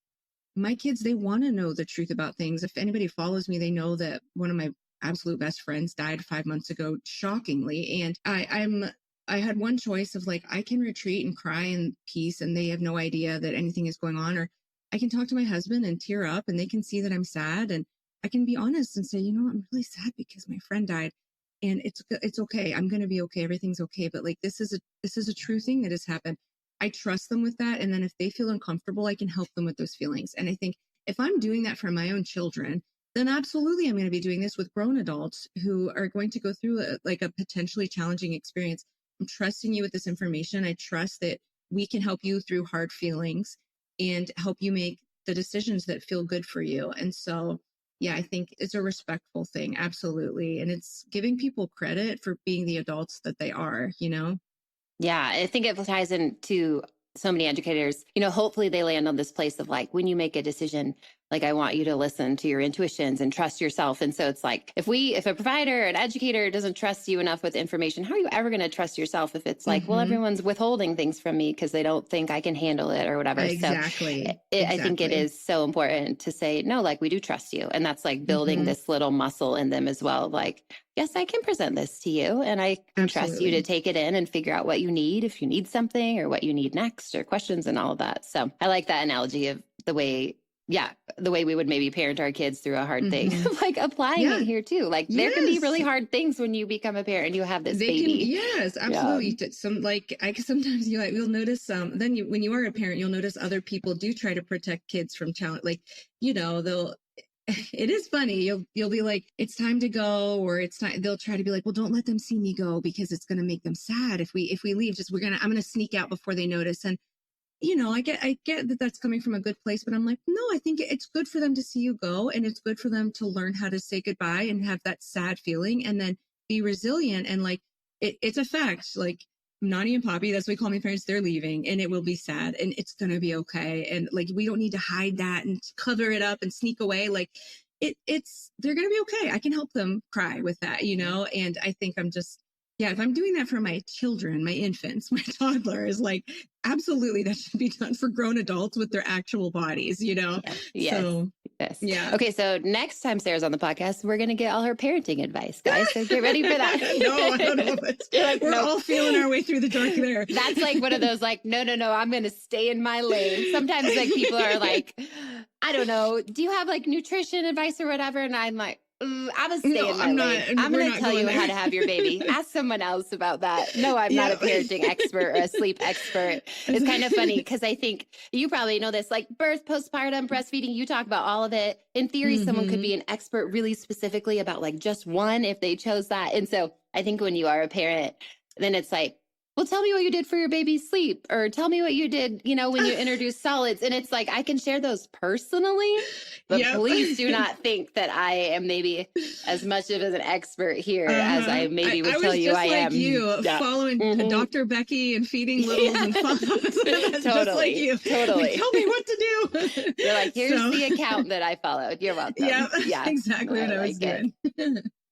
my kids, they want to know the truth about things. If anybody follows me, they know that one of my absolute best friends died 5 months ago, shockingly. And I had one choice of like, I can retreat and cry in peace and they have no idea that anything is going on, or I can talk to my husband and tear up and they can see that I'm sad, and I can be honest and say, I'm really sad because my friend died, and it's okay. I'm going to be okay. Everything's okay. But like, this is a true thing that has happened. I trust them with that. And then if they feel uncomfortable, I can help them with those feelings. And I think if I'm doing that for my own children, then absolutely I'm going to be doing this with grown adults who are going to go through a potentially challenging experience. I'm trusting you with this information. I trust that we can help you through hard feelings and help you make the decisions that feel good for you. And so, yeah, I think it's a respectful thing. Absolutely. And it's giving people credit for being the adults that they are, Yeah, I think it ties into so many educators, hopefully they land on this place of like, when you make a decision, like, I want you to listen to your intuitions and trust yourself. And so it's like, if a provider, an educator doesn't trust you enough with information, how are you ever going to trust yourself if it's like, well, everyone's withholding things from me because they don't think I can handle it or whatever. Exactly. So I think it is so important to say, no, like, we do trust you. And that's like building this little muscle in them as well. Like, yes, I can present this to you and I can trust you to take it in and figure out what you need, if you need something or what you need next or questions and all of that. So I like that analogy of the way we would maybe parent our kids through a hard thing, like applying it here too. Like there can be really hard things when you become a parent and you have this baby. Yes, absolutely. Yeah. Sometimes you'll notice then when you are a parent, you'll notice other people do try to protect kids from challenge. Like, it is funny. You'll be like, it's time to go, or it's time. They'll try to be like, well, don't let them see me go because it's going to make them sad if we leave. I'm going to sneak out before they notice. And I get that that's coming from a good place, but I'm like, no, I think it's good for them to see you go, and it's good for them to learn how to say goodbye and have that sad feeling and then be resilient. And like, it's a fact, like Nani and Poppy, that's what we call my parents, they're leaving and it will be sad and it's going to be okay. And like, we don't need to hide that and cover it up and sneak away. Like they're going to be okay. I can help them cry with that, and I think if I'm doing that for my children, my infants, my toddlers, like, absolutely, that should be done for grown adults with their actual bodies, Yes. So, yes. Yeah. Okay. So next time Sarah's on the podcast, we're going to get all her parenting advice, guys. So get ready for that. No, I don't know. We're all feeling our way through the dark there. That's like one of those, like, no, I'm going to stay in my lane. Sometimes like people are like, I don't know, do you have like nutrition advice or whatever? And I'm like, I'm going to stay in my lane. I'm going to tell you how to have your baby. Ask someone else about that. No, I'm not a parenting expert or a sleep expert. It's kind of funny because I think you probably know this, like birth, postpartum, breastfeeding, you talk about all of it. In theory, someone could be an expert really specifically about like just one if they chose that. And so I think when you are a parent, then it's like, well, tell me what you did for your baby's sleep, or tell me what you did, when you introduced solids. And it's like, I can share those personally, but please do not think that I am maybe as much of an expert here as I maybe would tell you I am. Following Dr. Becky and feeding littles and totally. Just like you. Totally. Like, tell me what to do. You're like, here's the account that I followed. You're welcome. Yeah, exactly what I was doing.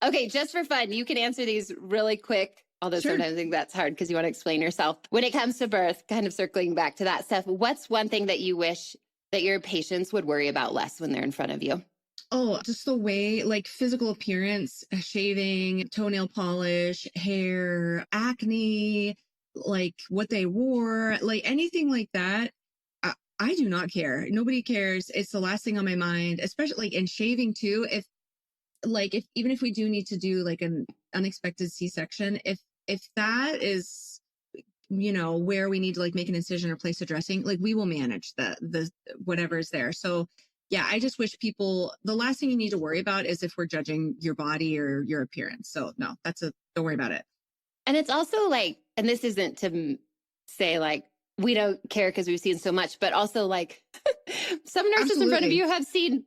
Okay, just for fun, you can answer these really quick. Although sometimes I think that's hard because you want to explain yourself. When it comes to birth, kind of circling back to that stuff, what's one thing that you wish that your patients would worry about less when they're in front of you? Oh, just the way, like physical appearance, shaving, toenail polish, hair, acne, like what they wore, like anything like that. I do not care. Nobody cares. It's the last thing on my mind, especially like in shaving too. Even if we do need to do like an unexpected C-section, if that is, where we need to like make an incision or place a dressing, like we will manage the whatever's there. So yeah, I just wish the last thing you need to worry about is if we're judging your body or your appearance. So no, don't worry about it. And it's also like, and this isn't to say like, we don't care because we've seen so much, but also like some nurses in front of you have seen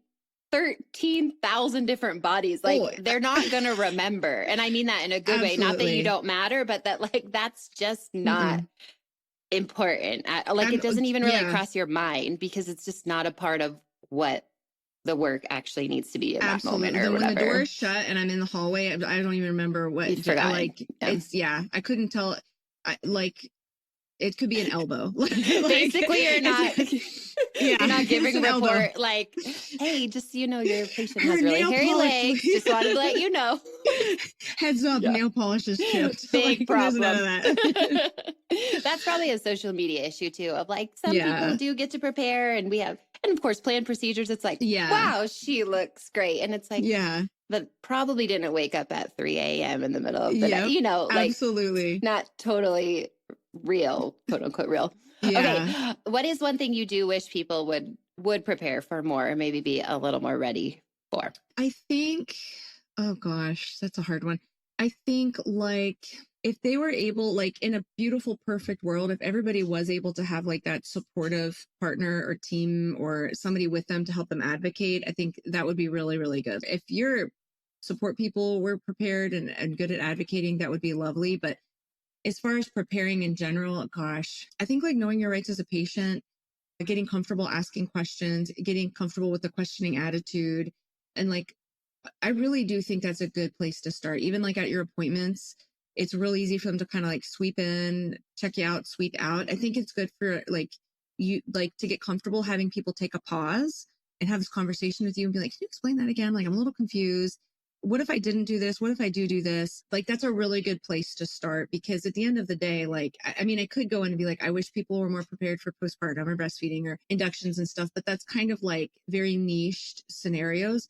13,000 different bodies. Like they're not going to remember. And I mean that in a good way. Not that you don't matter, but that like, that's just not important. Like it doesn't even really cross your mind because it's just not a part of what the work actually needs to be in that moment or then whatever. When the door is shut and I'm in the hallway, I don't even remember what. You forgot. Like I couldn't tell. Like it could be an elbow. Basically, you're not. You're not giving a report like, hey, just so you know, your patient has really hairy legs. Just wanted to let you know. Heads up, nail polish is chipped. Big problem. None of that. That's probably a social media issue too. Of like some people do get to prepare, and we have, and of course, planned procedures. It's like, wow, she looks great, and it's like, but probably didn't wake up at 3 a.m. in the middle of the night. You know, like absolutely not totally real, quote unquote real. Okay, what is one thing you do wish people would prepare for more, or maybe be a little more ready for? I think, oh gosh, that's a hard one. I think like if they were able, like in a beautiful, perfect world, if everybody was able to have like that supportive partner or team or somebody with them to help them advocate, I think that would be really, really good. If your support people were prepared and good at advocating, that would be lovely. But as far as preparing in general, gosh, I think like knowing your rights as a patient, getting comfortable asking questions, getting comfortable with the questioning attitude. And like, I really do think that's a good place to start. Even like at your appointments, it's real easy for them to kind of like sweep in, check you out, sweep out. I think it's good for like you, like to get comfortable having people take a pause and have this conversation with you and be like, can you explain that again? Like, I'm a little confused. What if I didn't do this? What if I do this? Like, that's a really good place to start because at the end of the day, like, I mean, I could go in and be like, I wish people were more prepared for postpartum or breastfeeding or inductions and stuff, but that's kind of like very niched scenarios.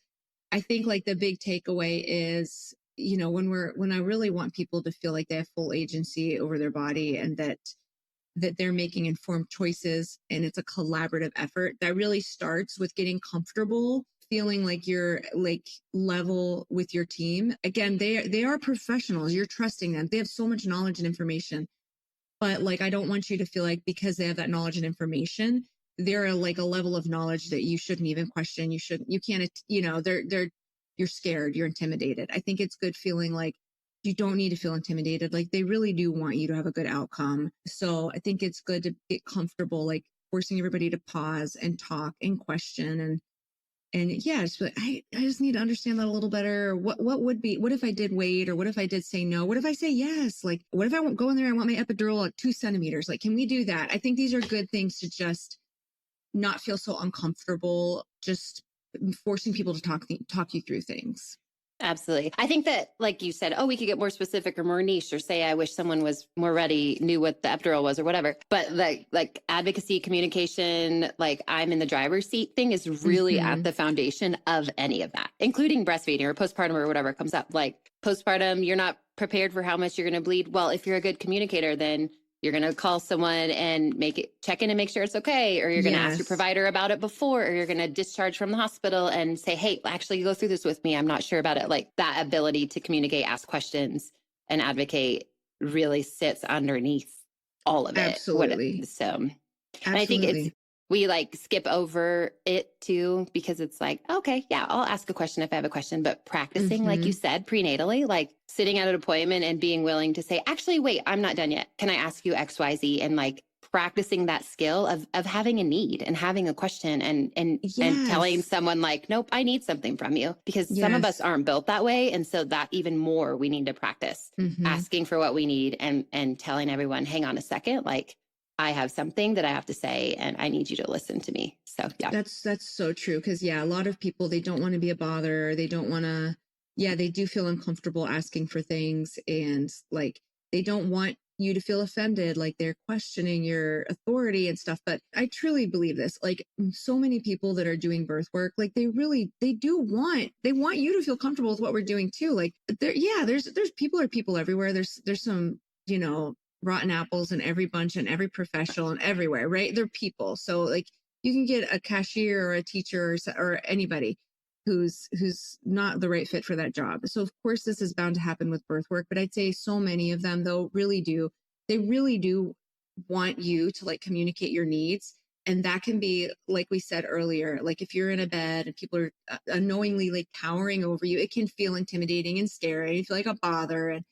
I think like the big takeaway is, you know, when I really want people to feel like they have full agency over their body and that they're making informed choices and it's a collaborative effort, that really starts with getting comfortable, feeling like you're like level with your team. Again, they are professionals. You're trusting them. They have so much knowledge and information, but like, I don't want you to feel like because they have that knowledge and information, they're like a level of knowledge that you shouldn't even question. You can't, you know, you're scared, you're intimidated. I think it's good feeling like you don't need to feel intimidated. Like they really do want you to have a good outcome. So I think it's good to get comfortable, like forcing everybody to pause and talk and question and yeah, just like, I just need to understand that a little better. What if I did wait? Or what if I did say no? What if I say yes? Like, what if I won't go in there? I want my epidural at 2 centimeters. Like, can we do that? I think these are good things to just not feel so uncomfortable, just forcing people to talk you through things. Absolutely. I think that, like you said, we could get more specific or more niche or say, I wish someone was more ready, knew what the epidural was or whatever. But like advocacy, communication, like I'm in the driver's seat thing is really at the foundation of any of that, including breastfeeding or postpartum or whatever comes up. Like postpartum, you're not prepared for how much you're going to bleed. Well, if you're a good communicator, then you're going to call someone and check in and make sure it's okay. Or you're going to ask your provider about it before, or you're going to discharge from the hospital and say, hey, actually go through this with me. I'm not sure about it. Like that ability to communicate, ask questions and advocate really sits underneath all of it. Absolutely. And I think we like skip over it too, because it's like, okay, yeah, I'll ask a question if I have a question, but practicing, like you said, prenatally, like sitting at an appointment and being willing to say, actually, wait, I'm not done yet. Can I ask you X, Y, Z? And like practicing that skill of having a need and having a question and telling someone like, nope, I need something from you, because some of us aren't built that way. And so that even more we need to practice asking for what we need and telling everyone, hang on a second, like, I have something that I have to say and I need you to listen to me. So yeah. That's so true. Cause a lot of people, they don't want to be a bother. They don't want to, they do feel uncomfortable asking for things. And like, they don't want you to feel offended. Like they're questioning your authority and stuff. But I truly believe this, like so many people that are doing birth work, like they want you to feel comfortable with what we're doing too. Like there's people everywhere. There's some, you know, rotten apples in every bunch and every professional and everywhere, right? They're people. So like you can get a cashier or a teacher or anybody. who's not the right fit for that job. So of course this is bound to happen with birth work, but I'd say so many of them though they really do want you to like communicate your needs. And that can be, like we said earlier, like if you're in a bed and people are unknowingly like towering over you, it can feel intimidating and scary. You feel like a bother. And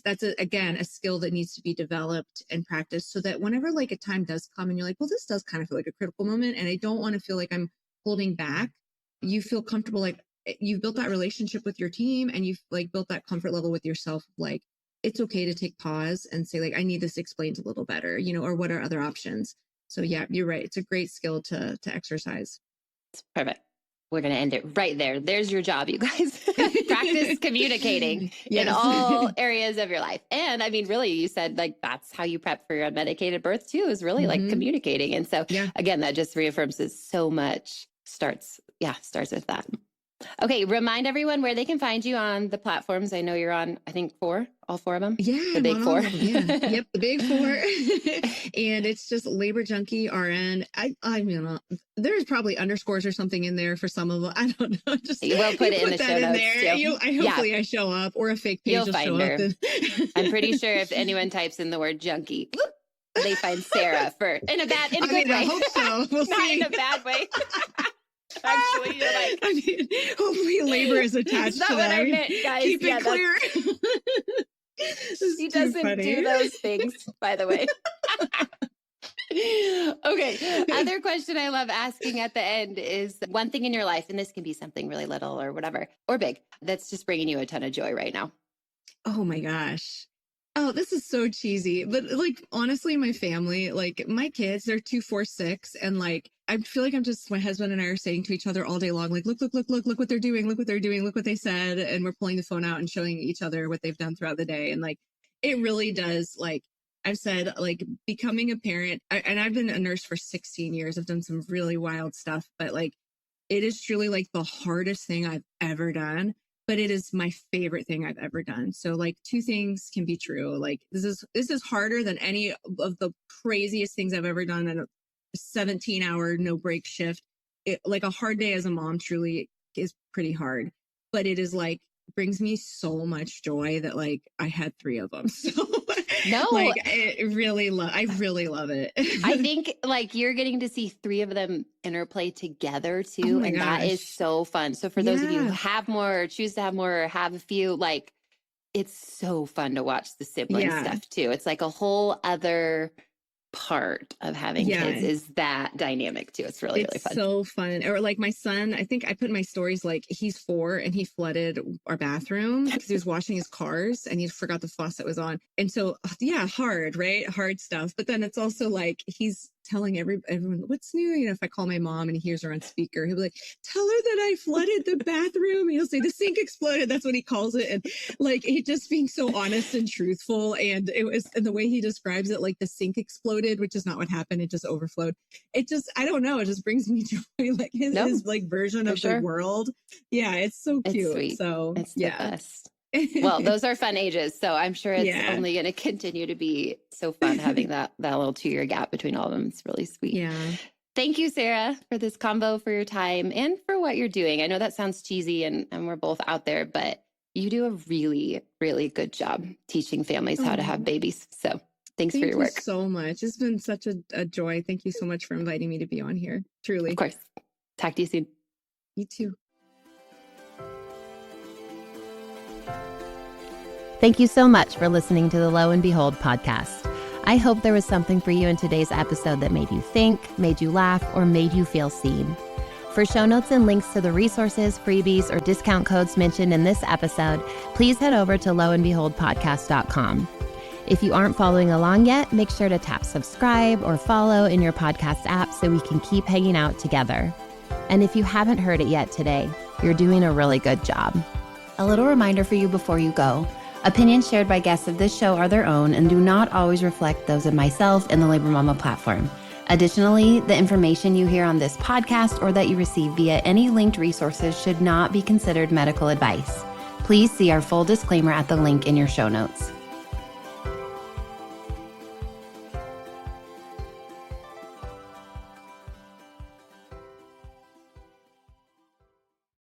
that's again, a skill that needs to be developed and practiced so that whenever like a time does come and you're like, well, this does kind of feel like a critical moment and I don't want to feel like I'm holding back, you feel comfortable, like you've built that relationship with your team and you've like built that comfort level with yourself. Like it's okay to take pause and say like, I need this explained a little better, you know, or what are other options? So yeah, you're right. It's a great skill to exercise. Perfect. We're going to end it right there. There's your job, you guys. Practice communicating in all areas of your life. And I mean, really, you said like, that's how you prep for your unmedicated birth too, is really like communicating. And so again, that just reaffirms that so much starts with that. Okay. Remind everyone where they can find you on the platforms. I know you're on, I think all four of them. Yeah. The big four. Yep. The big four. And it's just Labor Junkie RN. I mean, there's probably underscores or something in there for some of them. I don't know. Just we'll put it in the show notes. Hopefully I show up, or a fake page will show up. I'm pretty sure if anyone types in the word junkie, they find Sarah in a good way. I hope so. We'll Not see. in a bad way. Actually, you're like, I mean, hopefully labor is attached to that. What I meant, guys. Keep it clear. He doesn't do those things, by the way. Okay. Other question I love asking at the end is one thing in your life, and this can be something really little or whatever, or big, that's just bringing you a ton of joy right now. Oh my gosh. Oh, this is so cheesy. But like, honestly, my family, like my kids, they're 2, 4, 6. And like, I feel like my husband and I are saying to each other all day long, like, look what they're doing. Look what they're doing. Look what they said. And we're pulling the phone out and showing each other what they've done throughout the day. And like, it really does. Like I've said, like becoming a parent, and I've been a nurse for 16 years. I've done some really wild stuff, but like, it is truly like the hardest thing I've ever done. But it is my favorite thing I've ever done. So like 2 things can be true. Like this is harder than any of the craziest things I've ever done in a 17-hour no break shift. Like a hard day as a mom truly is pretty hard, but it is like brings me so much joy that like I had 3 of them. So like I really love it. I think like you're getting to see 3 of them interplay together too. And that is so fun. So for those of you who have more, or choose to have more, or have a few, like it's so fun to watch the sibling stuff too. It's like a whole other part of having kids is that dynamic too. It's really fun. So fun. Or like my son, I think I put in my stories, like he's 4 and he flooded our bathroom because he was washing his cars and he forgot the faucet was on. And so hard, right? Hard stuff. But then it's also like he's telling everyone what's new. You know, if I call my mom and he hears her on speaker, he'll be like, tell her that I flooded the bathroom. And he'll say the sink exploded. That's what he calls it. And like, he just being so honest and truthful. And it was, and the way he describes it, like the sink exploded, which is not what happened. It just overflowed. It just, I don't know. It just brings me joy. Like his like version of the world. Yeah. It's so cute. It's sweet. So it's the best. Well, those are fun ages. So I'm sure it's only going to continue to be so fun having that little 2-year gap between all of them. It's really sweet. Yeah. Thank you, Sarah, for this combo, for your time and for what you're doing. I know that sounds cheesy and we're both out there, but you do a really, really good job teaching families how to have babies. So thanks for your work. Thank you so much. It's been such a joy. Thank you so much for inviting me to be on here. Truly. Of course. Talk to you soon. You too. Thank you so much for listening to the Lo and Behold podcast. I hope there was something for you in today's episode that made you think, made you laugh, or made you feel seen. For show notes and links to the resources, freebies, or discount codes mentioned in this episode, please head over to loandbeholdpodcast.com. If you aren't following along yet, make sure to tap subscribe or follow in your podcast app so we can keep hanging out together. And if you haven't heard it yet today, you're doing a really good job. A little reminder for you before you go. Opinions shared by guests of this show are their own and do not always reflect those of myself and the Labor Mama platform. Additionally, the information you hear on this podcast or that you receive via any linked resources should not be considered medical advice. Please see our full disclaimer at the link in your show notes.